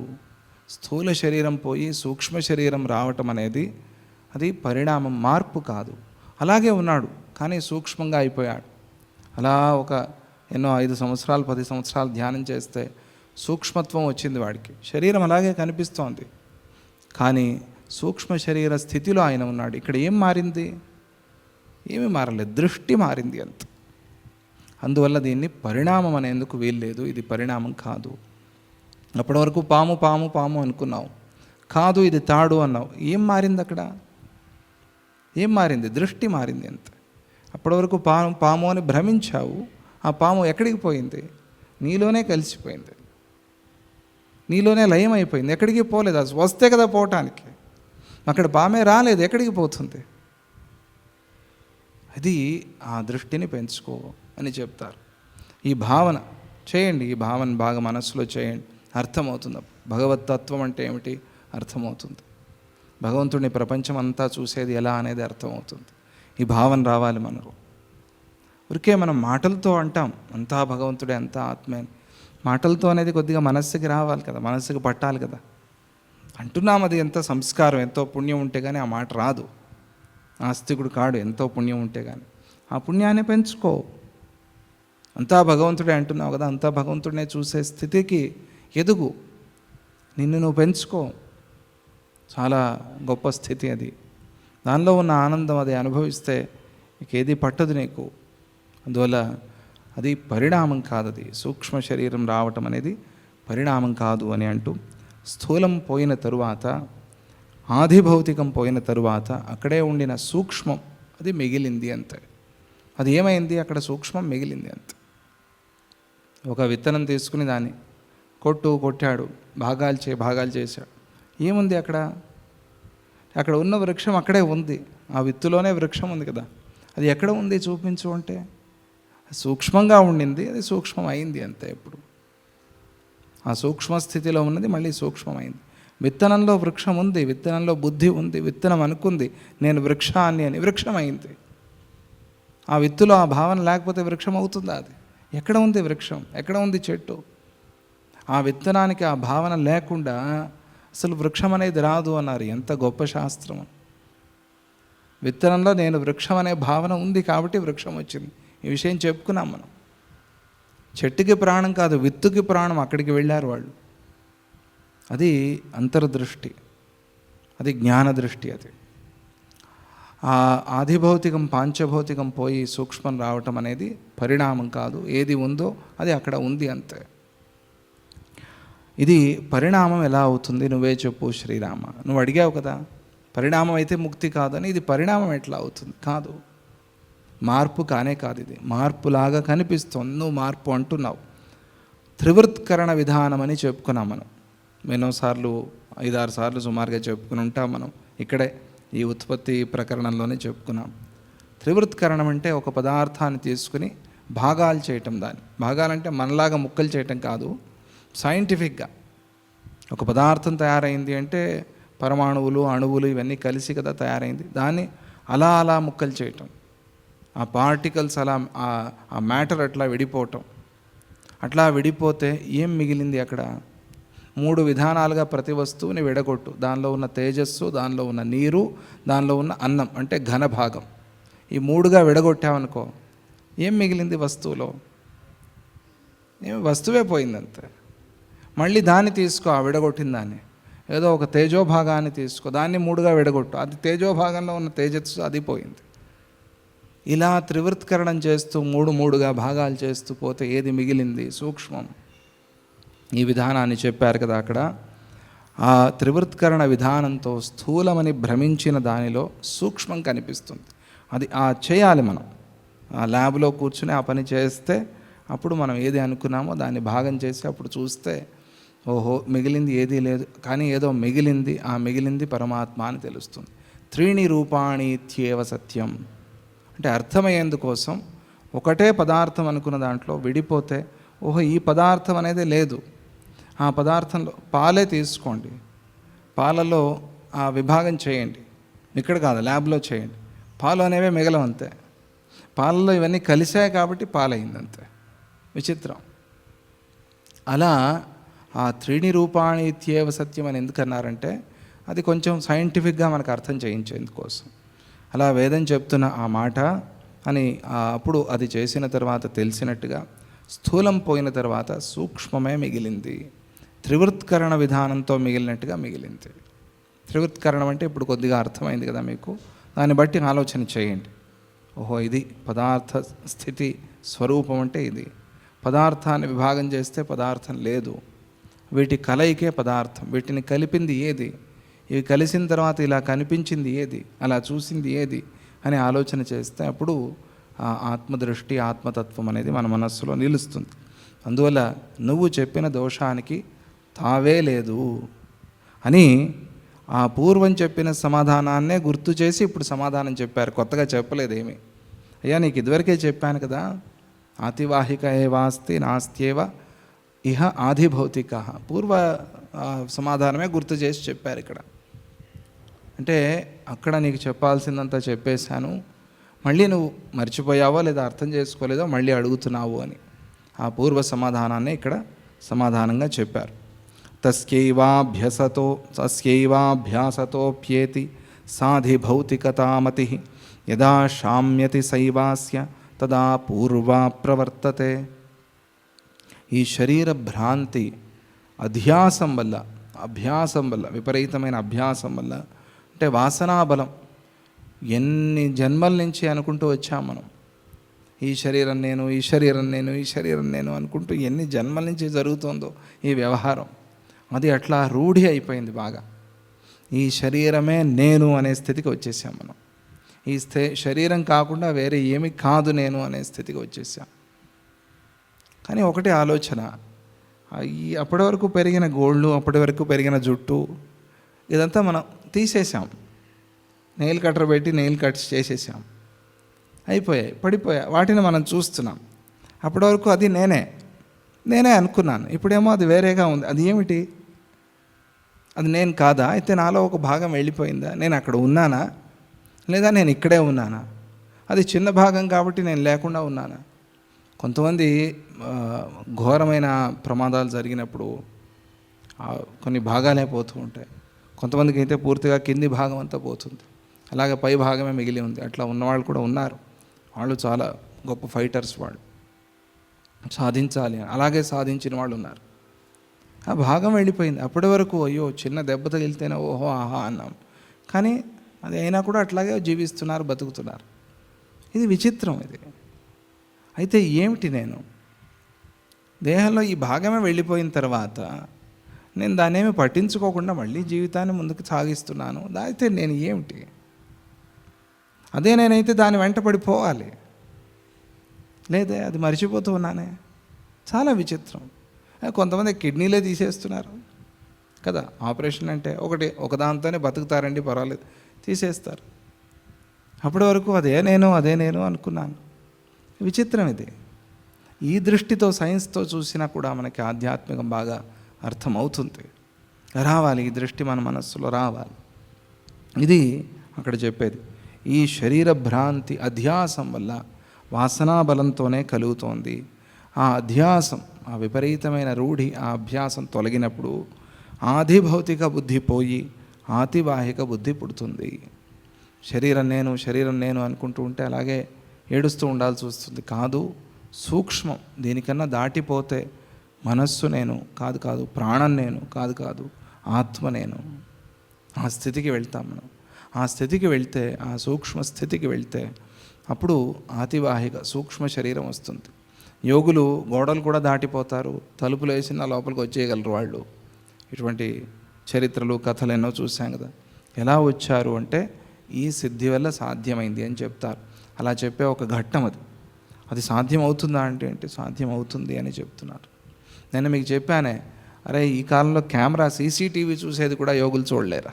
స్థూల శరీరం పోయి సూక్ష్మ శరీరం రావటం అనేది అది పరిణామం, మార్పు కాదు. అలాగే ఉన్నాడు కానీ సూక్ష్మంగా అయిపోయాడు. అలా ఒక ఎన్నో 5 సంవత్సరాలు 10 సంవత్సరాలు ధ్యానం చేస్తే సూక్ష్మత్వం వచ్చింది వాడికి. శరీరం అలాగే కనిపిస్తోంది కానీ సూక్ష్మ శరీర స్థితిలో ఆయన ఉన్నాడు. ఇక్కడ ఏం మారింది? ఏమీ మారలేదు, దృష్టి మారింది అంత. అందువల్ల దీన్ని పరిణామం అనేందుకు వీల్లేదు. ఇది పరిణామం కాదు. అప్పటి వరకు పాము పాము పాము అనుకున్నావు, కాదు ఇది తాడు అన్నావు. ఏం మారింది అక్కడ? ఏం మారింది? దృష్టి మారింది అంత. అప్పటి వరకు పాము పాము అని భ్రమించావు. ఆ పాము ఎక్కడికి పోయింది? నీలోనే కలిసిపోయింది, నీలోనే లయం అయిపోయింది. ఎక్కడికి పోలేదు. అది వస్తే కదా పోవటానికి. అక్కడ పామే రాలేదు, ఎక్కడికి పోతుంది? అది ఆ దృష్టిని పెంచుకో అని చెప్తారు. ఈ భావన చేయండి. ఈ భావన బాగా మనస్సులో చేయండి, అర్థమవుతుంది. భగవతత్వం అంటే ఏమిటి అర్థమవుతుంది. భగవంతుడిని ప్రపంచం అంతా చూసేది ఎలా అనేది అర్థమవుతుంది. ఈ భావన రావాలి మనకు. ఊరికే మనం మాటలతో అంటాం అంతా భగవంతుడే, అంతా ఆత్మే. మాటలతో అనేది కొద్దిగా మనస్సుకి రావాలి కదా, మనస్సుకి పట్టాలి కదా. అంటున్నాం, అది ఎంత సంస్కారం, ఎంతో పుణ్యం ఉంటే కానీ ఆ మాట రాదు. ఆస్తికుడు కాడు, ఎంతో పుణ్యం ఉంటే కానీ. ఆ పుణ్యాన్ని పెంచుకో. అంతా భగవంతుడే అంటున్నావు కదా, అంతా భగవంతుడినే చూసే స్థితికి ఎదుగు. నిన్ను నువ్వు పెంచుకో. చాలా గొప్ప స్థితి అది. దానిలో ఉన్న ఆనందం అది అనుభవిస్తే నీకేది పట్టదు నీకు. అందువల్ల అది పరిణామం కాదు. అది సూక్ష్మ శరీరం రావటం అనేది పరిణామం కాదు అని అంటూ, స్థూలం పోయిన తరువాత, ఆదిభౌతికం పోయిన తరువాత అక్కడే ఉండిన సూక్ష్మం అది మిగిలింది అంతే. అది ఏమైంది, అక్కడ సూక్ష్మం మిగిలింది అంతే. ఒక విత్తనం తీసుకుని దాన్ని కొట్టాడు, భాగాలు చేశాడు. ఏముంది అక్కడ? అక్కడ ఉన్న వృక్షం అక్కడే ఉంది, ఆ విత్తులోనే వృక్షం ఉంది కదా. అది ఎక్కడ ఉంది చూపించు అంటే, సూక్ష్మంగా ఉండింది, అది సూక్ష్మం అయింది అంతే. ఇప్పుడు ఆ సూక్ష్మ స్థితిలో ఉన్నది మళ్ళీ సూక్ష్మమైంది. విత్తనంలో వృక్షం ఉంది, విత్తనంలో బుద్ధి ఉంది, విత్తనం అనుకుంది నేను వృక్షాన్ని అని, వృక్షమైంది. ఆ విత్తులో ఆ భావన లేకపోతే వృక్షం అవుతుందా? అది ఎక్కడ ఉంది వృక్షం, ఎక్కడ ఉంది చెట్టు? ఆ విత్తనానికి ఆ భావన లేకుండా అసలు వృక్షం అనేది రాదు అన్నారు. ఎంత గొప్ప శాస్త్రం! విత్తనంలో నేను వృక్షం అనే భావన ఉంది కాబట్టి వృక్షం వచ్చింది. ఈ విషయం చెప్పుకున్నాం మనం. చెట్టుకి ప్రాణం కాదు, విత్తుకి ప్రాణం. అక్కడికి వెళ్ళారు వాళ్ళు. అది అంతర్దృష్టి, అది జ్ఞాన దృష్టి. అది ఆ ఆదిభౌతికం పాంచభౌతికం పోయి సూక్ష్మం రావటం అనేది పరిణామం కాదు. ఏది ఉందో అది అక్కడ ఉంది అంతే. ఇది పరిణామం ఎలా అవుతుంది నువ్వే చెప్పు శ్రీరామ. నువ్వు అడిగావు కదా, పరిణామం అయితే ముక్తి కాదని. ఇది పరిణామం ఎట్లా అవుతుంది? కాదు, మార్పు కానే కాదు. ఇది మార్పులాగా కనిపిస్తుంది, నువ్వు మార్పు అంటున్నావు. త్రివృత్కరణ విధానం అని చెప్పుకున్నాం మనం. ఎన్నోసార్లు 5-6 సార్లు సుమారుగా చెప్పుకుని ఉంటాం మనం. ఇక్కడే ఈ ఉత్పత్తి ప్రకరణంలోనే చెప్పుకున్నాం. త్రివృత్కరణం అంటే ఒక పదార్థాన్ని తీసుకుని భాగాలు చేయటం. దాన్ని భాగాలంటే మనలాగా ముక్కలు చేయటం కాదు, సైంటిఫిక్గా. ఒక పదార్థం తయారైంది అంటే పరమాణువులు, అణువులు ఇవన్నీ కలిసి కదా తయారైంది. దాన్ని అలా ముక్కలు చేయటం, ఆ పార్టికల్స్ అలా, ఆ మ్యాటర్ అట్లా విడిపోవటం. అట్లా విడిపోతే ఏం మిగిలింది అక్కడ? 3 విధానాలుగా ప్రతి వస్తువుని విడగొట్టు. దానిలో ఉన్న తేజస్సు, దానిలో ఉన్న నీరు, దానిలో ఉన్న అన్నం అంటే ఘన భాగం. ఈ 3గా విడగొట్టామనుకో, ఏం మిగిలింది వస్తువులో? వస్తువే పోయిందంతే. మళ్ళీ దాన్ని తీసుకో, ఆ విడగొట్టిన దాన్ని, ఏదో ఒక తేజోభాగాన్ని తీసుకో, దాన్ని 3గా విడగొట్టు, అది తేజోభాగంలో ఉన్న తేజస్సు అది పోయింది. ఇలా త్రివృత్కరణం చేస్తూ 3గా భాగాలు చేస్తూ పోతే ఏది మిగిలింది? సూక్ష్మం. ఈ విధానాన్ని చెప్పారు కదా అక్కడ. ఆ త్రివృత్కరణ విధానంతో స్థూలమని భ్రమించిన దానిలో సూక్ష్మం కనిపిస్తుంది. అది చేయాలి మనం. ఆ ల్యాబ్లో కూర్చుని ఆ పని చేస్తే అప్పుడు మనం ఏది అనుకున్నామో దాన్ని భాగం చేసి అప్పుడు చూస్తే ఓహో మిగిలింది ఏదీ లేదు, కానీ ఏదో మిగిలింది. ఆ మిగిలింది పరమాత్మ అని తెలుస్తుంది. 3 రూపాణి ఇత్యేవ సత్యం అంటే అర్థమయ్యేందుకోసం ఒకటే పదార్థం అనుకున్న దాంట్లో విడిపోతే ఓహో ఈ పదార్థం అనేది లేదు. ఆ పదార్థంలో పాలే తీసుకోండి, పాలలో ఆ విభాగం చేయండి. ఇక్కడ కాదు, ల్యాబ్లో చేయండి. పాలు అనేవే మిగలవంతే. పాలలో ఇవన్నీ కలిసాయి కాబట్టి పాలైందంతే. విచిత్రం. అలా ఆ 3 రూపాణి ఇత్యేవ సత్యం అని ఎందుకన్నారంటే అది కొంచెం సైంటిఫిక్గా మనకు అర్థం చేయించేందుకోసం. అలా వేదం చెప్తున్న ఆ మాట అని అప్పుడు అది చేసిన తర్వాత తెలిసినట్టుగా స్థూలం పోయిన తర్వాత సూక్ష్మమే మిగిలింది. త్రివృత్కరణ విధానంతో మిగిలినట్టుగా మిగిలింది. త్రివృత్కరణం అంటే ఇప్పుడు కొద్దిగా అర్థమైంది కదా మీకు. దాన్ని బట్టి ఆలోచన చేయండి. ఓహో ఇది పదార్థ స్థితి స్వరూపం అంటే ఇది. పదార్థాన్ని విభాగం చేస్తే పదార్థం లేదు, వీటి కలయికే పదార్థం. వీటిని కలిపింది ఏది? ఇవి కలిసిన తర్వాత ఇలా కనిపించింది ఏది? అలా చూసింది ఏది అని ఆలోచన చేస్తే అప్పుడు ఆ ఆత్మదృష్టి, ఆత్మతత్వం అనేది మన మనస్సులో నిలుస్తుంది. అందువల్ల నువ్వు చెప్పిన దోషానికి తావే లేదు అని ఆ పూర్వం చెప్పిన సమాధానాన్నే గుర్తు చేసి ఇప్పుడు సమాధానం చెప్పారు. కొత్తగా చెప్పలేదేమి. అయ్యా నీకు ఇదివరకే చెప్పాను కదా, ఆతివాహిక ఏవాస్తి నాస్త్యేవ ఇహ ఆదిభౌతిక. పూర్వ సమాధానమే గుర్తు చేసి చెప్పారు ఇక్కడ. అంటే అక్కడ నీకు చెప్పాల్సిందంతా చెప్పేశాను, మళ్ళీ నువ్వు మర్చిపోయావో లేదా అర్థం చేసుకోలేదో మళ్ళీ అడుగుతున్నావు అని ఆ పూర్వ సమాధానాన్ని ఇక్కడ సమాధానంగా చెప్పారు. తస్యైవాభ్యాసతోప్యేతి సాధిభౌతికతామతి యదా శామ్యతి సైవాస్య తదా పూర్వా ప్రవర్తతే. ఈ శరీర భ్రాంతి అభ్యాసం వల్ల విపరీతమైన అభ్యాసం వల్ల, అంటే వాసనాబలం, ఎన్ని జన్మల నుంచి అనుకుంటూ వచ్చాం మనం. ఈ శరీరం నేను, ఈ శరీరం నేను, ఈ శరీరం నేను అనుకుంటూ ఎన్ని జన్మల నుంచి జరుగుతుందో ఈ వ్యవహారం. అది అట్లా రూఢి అయిపోయింది బాగా. ఈ శరీరమే నేను అనే స్థితికి వచ్చేసాం మనం. ఈ శరీరం కాకుండా వేరే ఏమి కాదు నేను అనే స్థితికి వచ్చేసాం. కానీ ఒకటే ఆలోచన, ఈ అప్పటి వరకు పెరిగిన గోళ్ళు, అప్పటి వరకు పెరిగిన జుట్టు, ఇదంతా మనం తీసేసాం. నెయిల్ కట్టర్ పెట్టి నెయిల్ కట్స్ చేసేసాం, అయిపోయాయి, పడిపోయాయి. వాటిని మనం చూస్తున్నాం. అప్పటి వరకు అది నేనే అనుకున్నాను. ఇప్పుడేమో అది వేరేగా ఉంది. అది ఏమిటి? అది నేను కాదా? అయితే నాలో ఒక భాగం వెళ్ళిపోయిందా? నేను అక్కడ ఉన్నానా, లేదా నేను ఇక్కడే ఉన్నానా? అది చిన్న భాగం కాబట్టి నేను లేకుండా ఉన్నానా? కొంతమంది ఘోరమైన ప్రమాదాలు జరిగినప్పుడు కొన్ని భాగాలే పోతూ ఉంటాయి. కొంతమందికి అయితే పూర్తిగా కింది భాగం అంతా పోతుంది, అలాగే పై భాగమే మిగిలి ఉంది. అట్లా ఉన్నవాళ్ళు కూడా ఉన్నారు. వాళ్ళు చాలా గొప్ప ఫైటర్స్, వాళ్ళు సాధించాలి, అలాగే సాధించిన వాళ్ళు ఉన్నారు. ఆ భాగం వెళ్ళిపోయింది. అప్పటి వరకు అయ్యో చిన్న దెబ్బ తగిలితేనే ఓహో ఆహా అన్నాం, కానీ అది అయినా కూడా అట్లాగే జీవిస్తున్నారు, బతుకుతున్నారు. ఇది విచిత్రం. ఇది అయితే ఏమిటి? నేను దేహంలో ఈ భాగమే వెళ్ళిపోయిన తర్వాత నేను దాన్ని ఏమి పట్టించుకోకుండా మళ్ళీ జీవితాన్ని ముందుకు సాగిస్తున్నాను. అయితే నేను ఏమిటి? అదే నేనైతే దాని వెంట పడిపోవాలి, లేదే అది మర్చిపోతూ ఉన్నానే. చాలా విచిత్రం. కొంతమంది కిడ్నీలే తీసేస్తున్నారు కదా. ఆపరేషన్ అంటే ఒకదాంతోనే బతుకుతారండి, పర్వాలేదు, తీసేస్తారు. అప్పటి వరకు అదే నేను అనుకున్నాను. విచిత్రం ఇది. ఈ దృష్టితో, సైన్స్తో చూసినా కూడా మనకి ఆధ్యాత్మికం బాగా అర్థమవుతుంది. రావాలి, ఈ దృష్టి మన మనస్సులో రావాలి. ఇది అక్కడ చెప్పేది. ఈ శరీర భ్రాంతి అధ్యాసం వల్ల, వాసనా బలంతోనే కలుగుతోంది. ఆ అధ్యాసం, ఆ విపరీతమైన రూఢి, ఆ అభ్యాసం తొలగినప్పుడు ఆధిభౌతిక బుద్ధి పోయి ఆతివాహిక బుద్ధి పుడుతుంది. శరీరం నేను అనుకుంటూ ఉంటే అలాగే ఏడుస్తూ ఉండాల్సి వస్తుంది. కాదు, సూక్ష్మం, దీనికన్నా దాటిపోతే మనస్సు నేను కాదు, ప్రాణం నేను కాదు, ఆత్మ నేను. ఆ స్థితికి వెళ్తాం మనం. ఆ స్థితికి వెళ్తే, ఆ సూక్ష్మ స్థితికి వెళ్తే అప్పుడు ఆతివాహిక సూక్ష్మ శరీరం వస్తుంది. యోగులు గోడలు కూడా దాటిపోతారు, తలుపులు వేసిన లోపలికి వచ్చేయగలరు వాళ్ళు. ఇటువంటి చరిత్రలు, కథలు ఎన్నో చూసాం కదా. ఎలా వచ్చారు అంటే ఈ సిద్ధి వల్ల సాధ్యమైంది అని చెప్తారు. అలా చెప్పే ఒక ఘట్టం అది సాధ్యం అవుతుందా అంటే సాధ్యం అవుతుంది అని చెప్తున్నారు. నేను మీకు చెప్పానే, అరే ఈ కాలంలో కెమెరా, సీసీటీవీ చూసేది కూడా యోగులు చూడలేరా?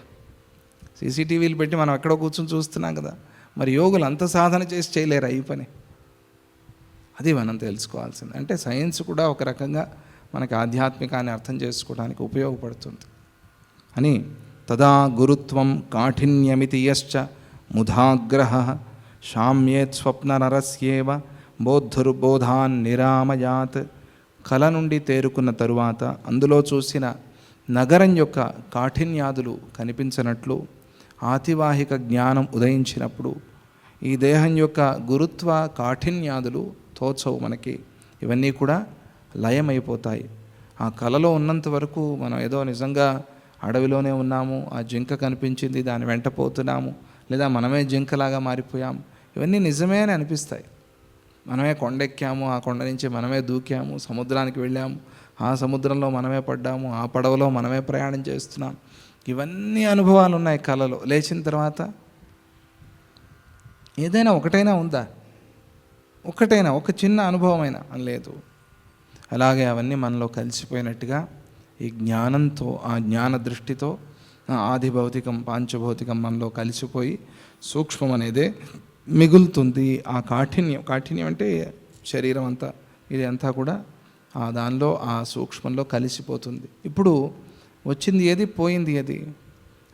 సీసీటీవీలు పెట్టి మనం ఎక్కడో కూర్చొని చూస్తున్నాం కదా. మరి యోగులు అంత సాధన చేసి చేయలేరా ఈ పని? అది మనం తెలుసుకోవాల్సింది. అంటే సైన్స్ కూడా ఒక రకంగా మనకి ఆధ్యాత్మికాన్ని అర్థం చేసుకోవడానికి ఉపయోగపడుతుంది అని. తదా గురుత్వం కాఠిన్యమితి యశ్చ ముధాగ్రహ శామ్యేత్ స్వప్ననరస్యేవ బోద్ధుర్బోధాన్ నిరామయాత్. కల నుండి తేరుకున్న తరువాత అందులో చూసిన నగరం యొక్క కాఠిన్యాదులు కనిపించినట్లు, ఆతివాహిక జ్ఞానం ఉదయించినప్పుడు ఈ దేహం యొక్క గురుత్వ కాఠిన్యాదులు తోచవు మనకి. ఇవన్నీ కూడా లయమైపోతాయి. ఆ కలలో ఉన్నంత వరకు మనం ఏదో నిజంగా అడవిలోనే ఉన్నాము, ఆ జింక కనిపించింది, దాని వెంట పోతున్నాము, లేదా మనమే జింకలాగా మారిపోయాము, ఇవన్నీ నిజమే అని అనిపిస్తాయి. మనమే కొండెక్కాము, ఆ కొండ నుంచి మనమే దూకాము, సముద్రానికి వెళ్ళాము, ఆ సముద్రంలో మనమే పడ్డాము, ఆ పడవలో మనమే ప్రయాణం చేస్తున్నాం. ఇవన్నీ అనుభవాలు ఉన్నాయి కళలో. లేచిన తర్వాత ఏదైనా ఒకటైనా ఉందా? ఒక చిన్న అనుభవమైనా లేదు. అలాగే అవన్నీ మనలో కలిసిపోయినట్టుగా ఈ జ్ఞానంతో, ఆ జ్ఞాన దృష్టితో ఆదిభౌతికం, పాంచభౌతికం మనలో కలిసిపోయి సూక్ష్మం అనేదే మిగులుతుంది. ఆ కాఠిన్యం అంటే శరీరం అంతా, ఇది అంతా కూడా ఆ దానిలో, ఆ సూక్ష్మంలో కలిసిపోతుంది. ఇప్పుడు వచ్చింది ఏది, పోయింది ఏది.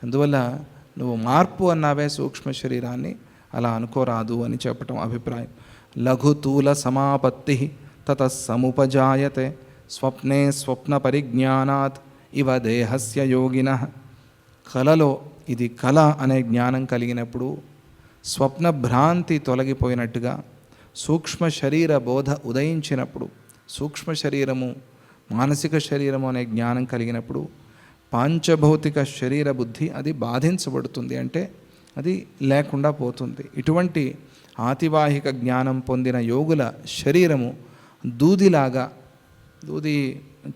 అందువల్ల నువ్వు మార్పు అన్నావే సూక్ష్మ శరీరాన్ని, అలా అనుకోరాదు అని చెప్పటం అభిప్రాయం. లఘుతూల సమాపత్తి తత సముపజాయతే స్వప్నే స్వప్న పరిజ్ఞానాత్ ఇవ దేహస్య యోగిన. కలలో ఇది కళ అనే జ్ఞానం కలిగినప్పుడు, స్వప్న భ్రాంతి తొలగిపోయినట్టుగా, సూక్ష్మ శరీర బోధ ఉదయించినప్పుడు, సూక్ష్మ శరీరము మానసిక శరీరము అనే జ్ఞానం కలిగినప్పుడు పాంచభౌతిక శరీర బుద్ధి అది బాధించబడుతుంది, అంటే అది లేకుండా పోతుంది. ఇటువంటి ఆతివాహిక జ్ఞానం పొందిన యోగుల శరీరము దూదిలాగా, దూది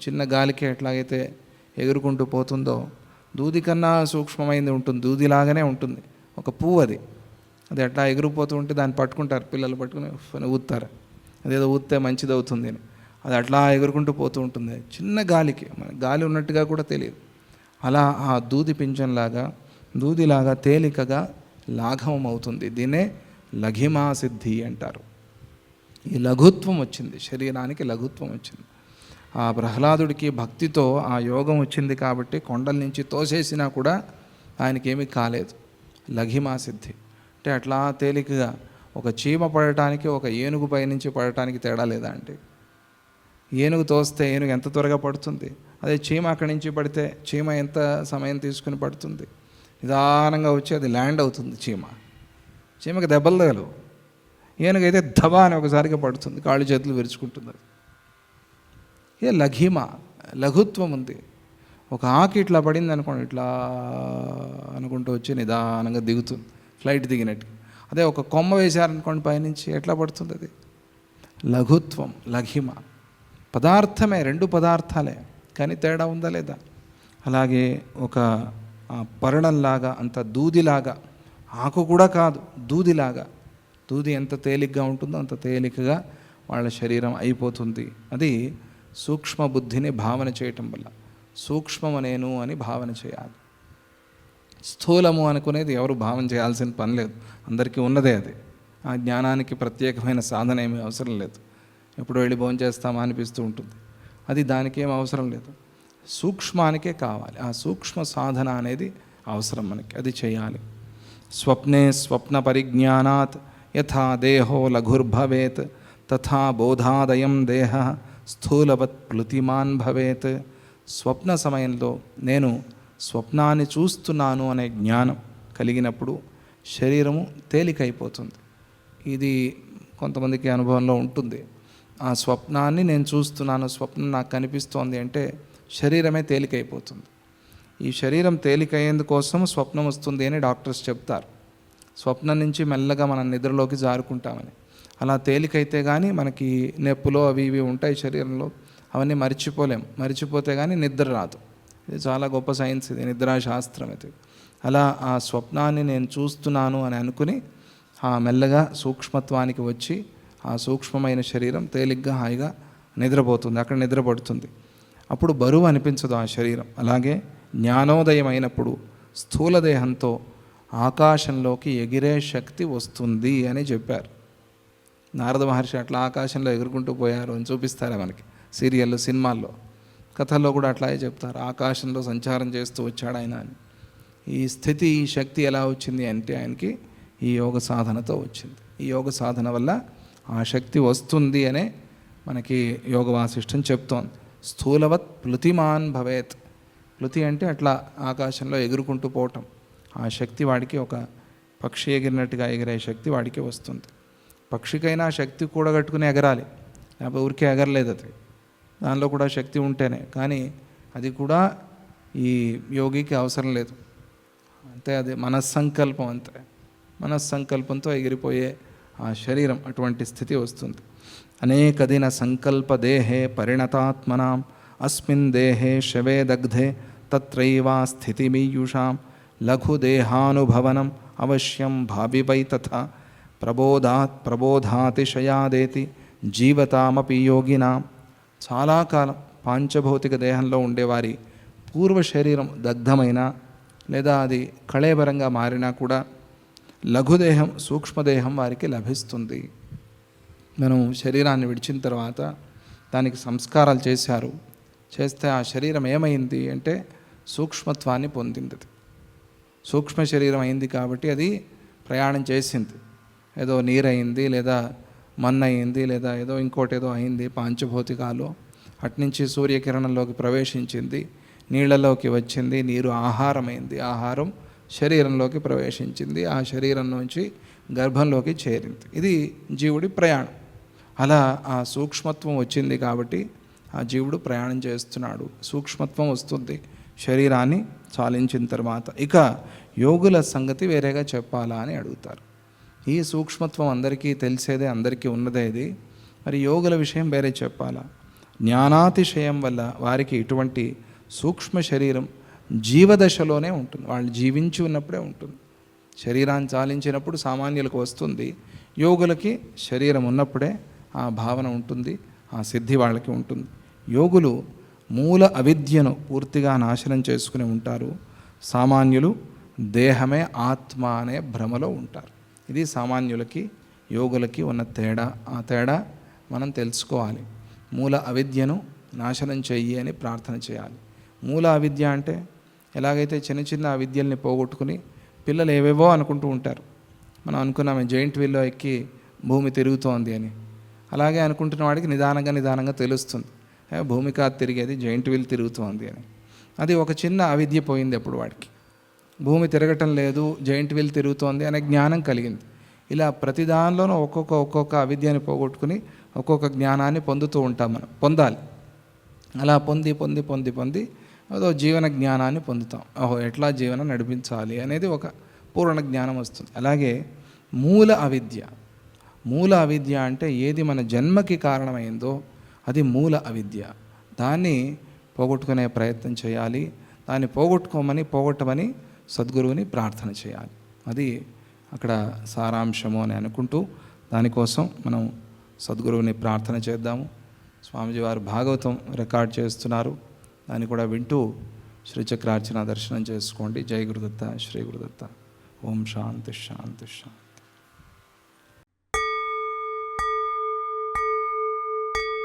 చిన్న గాలికి ఎట్లాగైతే ఎగురుకుంటూ పోతుందో, దూది కన్నా సూక్ష్మమైంది ఉంటుంది, దూదిలాగానే ఉంటుంది. ఒక పువ్వు అది, అది ఎట్లా ఎగిరిపోతూ ఉంటే దాన్ని పట్టుకుంటారు, పిల్లలు పట్టుకుని ఊతారు, అదేదో ఊతే మంచిది అవుతుంది అని. అది అట్లా ఎగురుకుంటూ పోతూ ఉంటుంది చిన్న గాలికి, మన గాలి ఉన్నట్టుగా కూడా తెలియదు. అలా ఆ దూది పింఛంలాగా, దూదిలాగా తేలికగా లాఘవం అవుతుంది. దీన్నే లఘిమా సిద్ధి అంటారు. ఈ లఘుత్వం వచ్చింది, శరీరానికి లఘుత్వం వచ్చింది. ఆ ప్రహ్లాదుడికి భక్తితో ఆ యోగం వచ్చింది కాబట్టి కొండల నుంచి తోసేసినా కూడా ఆయనకేమీ కాలేదు. లఘిమా సిద్ధి అంటే అట్లా తేలికగా, ఒక చీమ పడటానికి ఒక ఏనుగు పైనుంచి పడటానికి తేడా లేదా అంటే, ఏనుగు తోస్తే ఏనుగు ఎంత త్వరగా పడుతుంది, అదే చీమ అక్కడి నుంచి పడితే చీమ ఎంత సమయం తీసుకుని పడుతుంది. నిదానంగా వచ్చి అది ల్యాండ్ అవుతుంది. చీమకి దెబ్బలు తగలవు, ఏనుగైతే ధబా అని ఒకసారిగా పడుతుంది, కాళ్ళు చేతులు విరుచుకుంటుంది. అది ఏ లఘిమ, లఘుత్వం ఉంది. ఒక ఆకు ఇట్లా పడింది అనుకోండి, ఇట్లా అనుకుంటూ వచ్చి నిదానంగా దిగుతుంది, ఫ్లైట్ దిగినట్టు. అదే ఒక కొమ్మ వేశారనుకోండి పైనుంచి, ఎట్లా పడుతుంది అది? లఘుత్వం, లఘిమ. పదార్థమే, రెండు పదార్థాలే, కానీ తేడా ఉందా లేదా? అలాగే ఒక పర్ణంలాగా, అంత దూదిలాగా, ఆకు కూడా కాదు, దూదిలాగా. దూది ఎంత తేలిగ్గా ఉంటుందో అంత తేలికగా వాళ్ళ శరీరం అయిపోతుంది. అది సూక్ష్మ బుద్ధిని భావన చేయటం వల్ల. సూక్ష్మము నేను అని భావన చేయాలి. స్థూలము అనుకునేది ఎవరు భావన చేయాల్సిన పని లేదు, అందరికీ ఉన్నదే అది. ఆ జ్ఞానానికి ప్రత్యేకమైన సాధన ఏమీ అవసరం లేదు. ఎప్పుడు వెళ్ళి భోజనం చేస్తామా అనిపిస్తూ ఉంటుంది, అది దానికి ఏం అవసరం లేదు. సూక్ష్మానికే కావాలి, ఆ సూక్ష్మ సాధన అనేది అవసరం మనకి, అది చేయాలి. స్వప్నే స్వప్న పరిజ్ఞానాత్ యథా దేహో లఘుర్భవేత్ తథా బోధాదయం దేహ స్థూలవత్ ప్లుతిమాన్ భవేత్. స్వప్న సమయంలో నేను స్వప్నాన్ని చూస్తున్నాను అనే జ్ఞానం కలిగినప్పుడు శరీరము తేలికైపోతుంది. ఇది కొంతమందికి అనుభవంలో ఉంటుంది. ఆ స్వప్నాన్ని నేను చూస్తున్నాను, స్వప్నం నాకు కనిపిస్తోంది అంటే శరీరమే తేలికైపోతుంది. ఈ శరీరం తేలికయ్యేందుకోసం స్వప్నం వస్తుంది అని డాక్టర్స్ చెప్తారు. స్వప్నం నుంచి మెల్లగా మనం నిద్రలోకి జారుకుంటామని. అలా తేలికైతే కానీ మనకి నొప్పులు అవి ఇవి ఉంటాయి శరీరంలో, అవన్నీ మర్చిపోతే కానీ నిద్ర రాదు. ఇది చాలా గొప్ప సైన్స్, ఇది నిద్రాశాస్త్రం ఇది. అలా ఆ స్వప్నాన్ని నేను చూస్తున్నాను అని అనుకుని ఆ మెల్లగా సూక్ష్మత్వానికి వచ్చి ఆ సూక్ష్మమైన శరీరం తేలిగ్గా హాయిగా నిద్రపోతుంది, అక్కడ నిద్రపడుతుంది. అప్పుడు బరువు అనిపించదు ఆ శరీరం. అలాగే జ్ఞానోదయం అయినప్పుడు స్థూల దేహంతో ఆకాశంలోకి ఎగిరే శక్తి వస్తుంది అని చెప్పారు. నారద మహర్షి అట్లా ఆకాశంలో ఎగురుకుంటూ పోయారు అని చూపిస్తారు మనకి సీరియల్లో, సినిమాల్లో, కథల్లో కూడా అట్లాగే చెప్తారు. ఆకాశంలో సంచారం చేస్తూ వచ్చాడు ఆయన అని. ఈ స్థితి, ఈ శక్తి ఎలా వచ్చింది అంటే ఆయనకి ఈ యోగ సాధనతో వచ్చింది. ఈ యోగ సాధన వల్ల ఆ శక్తి వస్తుంది అనే మనకి యోగ వాసిష్టం చెప్తోంది. స్థూలవత్ ప్లుతిమాన్ భవేత్. ప్లుతి అంటే అట్లా ఆకాశంలో ఎగురుకుంటూ పోవటం. ఆ శక్తి వాడికి, ఒక పక్షి ఎగిరినట్టుగా ఎగిరే శక్తి వాడికి వస్తుంది. పక్షికైనా శక్తి కూడగట్టుకుని ఎగరాలి, లేకపోతే ఊరికే ఎగరలేదు అది, దానిలో కూడా శక్తి ఉంటేనే. కానీ అది కూడా ఈ యోగికి అవసరం లేదు. అంతే, అది మనస్సంకల్పం, అంతే. మనస్సంకల్పంతో ఎగిరిపోయే ఆ శరీరం, అటువంటి స్థితి వస్తుంది. అనేక దిన సంకల్ప దేహే పరిణతాత్మనాం అస్మిన్ దేహే శవే దగ్ధే తత్రైవా స్థితిమీయుషాం లఘుదేహానుభవనం అవశ్యం భావివై తథా ప్రబోధాతిశయాదేతి జీవతామపి యోగినాం. చాలా కాలం పాంచభౌతిక దేహంలో ఉండేవారి పూర్వ శరీరం దగ్ధమైనా లేదా అది కళేబరంగా మారినా కూడా లఘుదేహం, సూక్ష్మదేహం వారికి లభిస్తుంది. మనం శరీరాన్ని విడిచిన తర్వాత దానికి సంస్కారాలు చేస్తే ఆ శరీరం ఏమైంది అంటే సూక్ష్మత్వాన్ని పొందింది. అది సూక్ష్మ శరీరం అయింది కాబట్టి అది ప్రయాణం చేసింది. ఏదో నీరు అయింది, లేదా మన్ను అయింది, లేదా ఏదో ఇంకోటేదో అయింది పాంచభౌతికాలు. అట్నుంచి సూర్యకిరణంలోకి ప్రవేశించింది, నీళ్లలోకి వచ్చింది, నీరు ఆహారమైంది, ఆహారం శరీరంలోకి ప్రవేశించింది, ఆ శరీరం నుంచి గర్భంలోకి చేరింది. ఇది జీవుడి ప్రయాణం. అలా ఆ సూక్ష్మత్వం వచ్చింది కాబట్టి ఆ జీవుడు ప్రయాణం చేస్తున్నాడు. సూక్ష్మత్వం వస్తుంది శరీరాన్ని చాలించిన తర్వాత. ఇక యోగుల సంగతి వేరేగా చెప్పాలా అని అడుగుతారు. ఈ సూక్ష్మత్వం అందరికీ తెలిసేదే, అందరికీ ఉన్నదే ఇది. మరి యోగుల విషయం వేరే చెప్పాలా? జ్ఞానాతిశయం వల్ల వారికి ఇటువంటి సూక్ష్మ శరీరం జీవదశలోనే ఉంటుంది, వాళ్ళు జీవించి ఉన్నప్పుడే ఉంటుంది. శరీరాన్ని చాలించినప్పుడు సామాన్యులకు వస్తుంది, యోగులకి శరీరం ఉన్నప్పుడే ఆ భావన ఉంటుంది, ఆ సిద్ధి వాళ్ళకి ఉంటుంది. యోగులు మూల అవిద్యను పూర్తిగా నాశనం చేసుకుని ఉంటారు. సామాన్యులు దేహమే ఆత్మ అనే భ్రమలో ఉంటారు. ఇది సామాన్యులకి యోగులకి ఉన్న తేడా. ఆ తేడా మనం తెలుసుకోవాలి. మూల అవిద్యను నాశనం చెయ్యి అని ప్రార్థన చేయాలి. మూల అవిద్య అంటే ఎలాగైతే చిన్న చిన్న అవిద్యల్ని పోగొట్టుకుని పిల్లలు ఏవేవో అనుకుంటూ ఉంటారు. మనం అనుకున్నామే జైంట్ వీల్లో ఎక్కి భూమి తిరుగుతోంది అని. అలాగే అనుకుంటున్న వాడికి నిదానంగా తెలుస్తుంది, భూమి కాదు తిరిగేది, జైంట్ వీల్ తిరుగుతోంది అని. అది ఒక చిన్న అవిద్య పోయింది అప్పుడు వాడికి. భూమి తిరగటం లేదు, జైంట్ వీల్ తిరుగుతోంది అనే జ్ఞానం కలిగింది. ఇలా ప్రతి దానిలోనూ ఒక్కొక్క అవిద్యని పోగొట్టుకుని ఒక్కొక్క జ్ఞానాన్ని పొందుతూ ఉంటాం. మనం పొందాలి. అలా పొంది అదో జీవన జ్ఞానాన్ని పొందుతాం. ఓహో, ఎట్లా జీవనం నడిపించాలి అనేది ఒక పూర్ణ జ్ఞానం వస్తుంది. అలాగే మూల అవిద్య అంటే ఏది మన జన్మకి కారణమైందో అది మూల అవిద్య. దాన్ని పోగొట్టుకునే ప్రయత్నం చేయాలి. దాన్ని పోగొట్టమని సద్గురువుని ప్రార్థన చేయాలి. అది అక్కడ సారాంశము అని అనుకుంటూ దానికోసం మనం సద్గురువుని ప్రార్థన చేద్దాము. స్వామిజీ వారు భాగవతం రికార్డ్ చేస్తున్నారు, దాన్ని కూడా వింటూ శ్రీచక్రార్చన దర్శనం చేసుకోండి. జై గురుదత్త, శ్రీ గురుదత్త. ఓం శాంతి శాంతి శాంతి.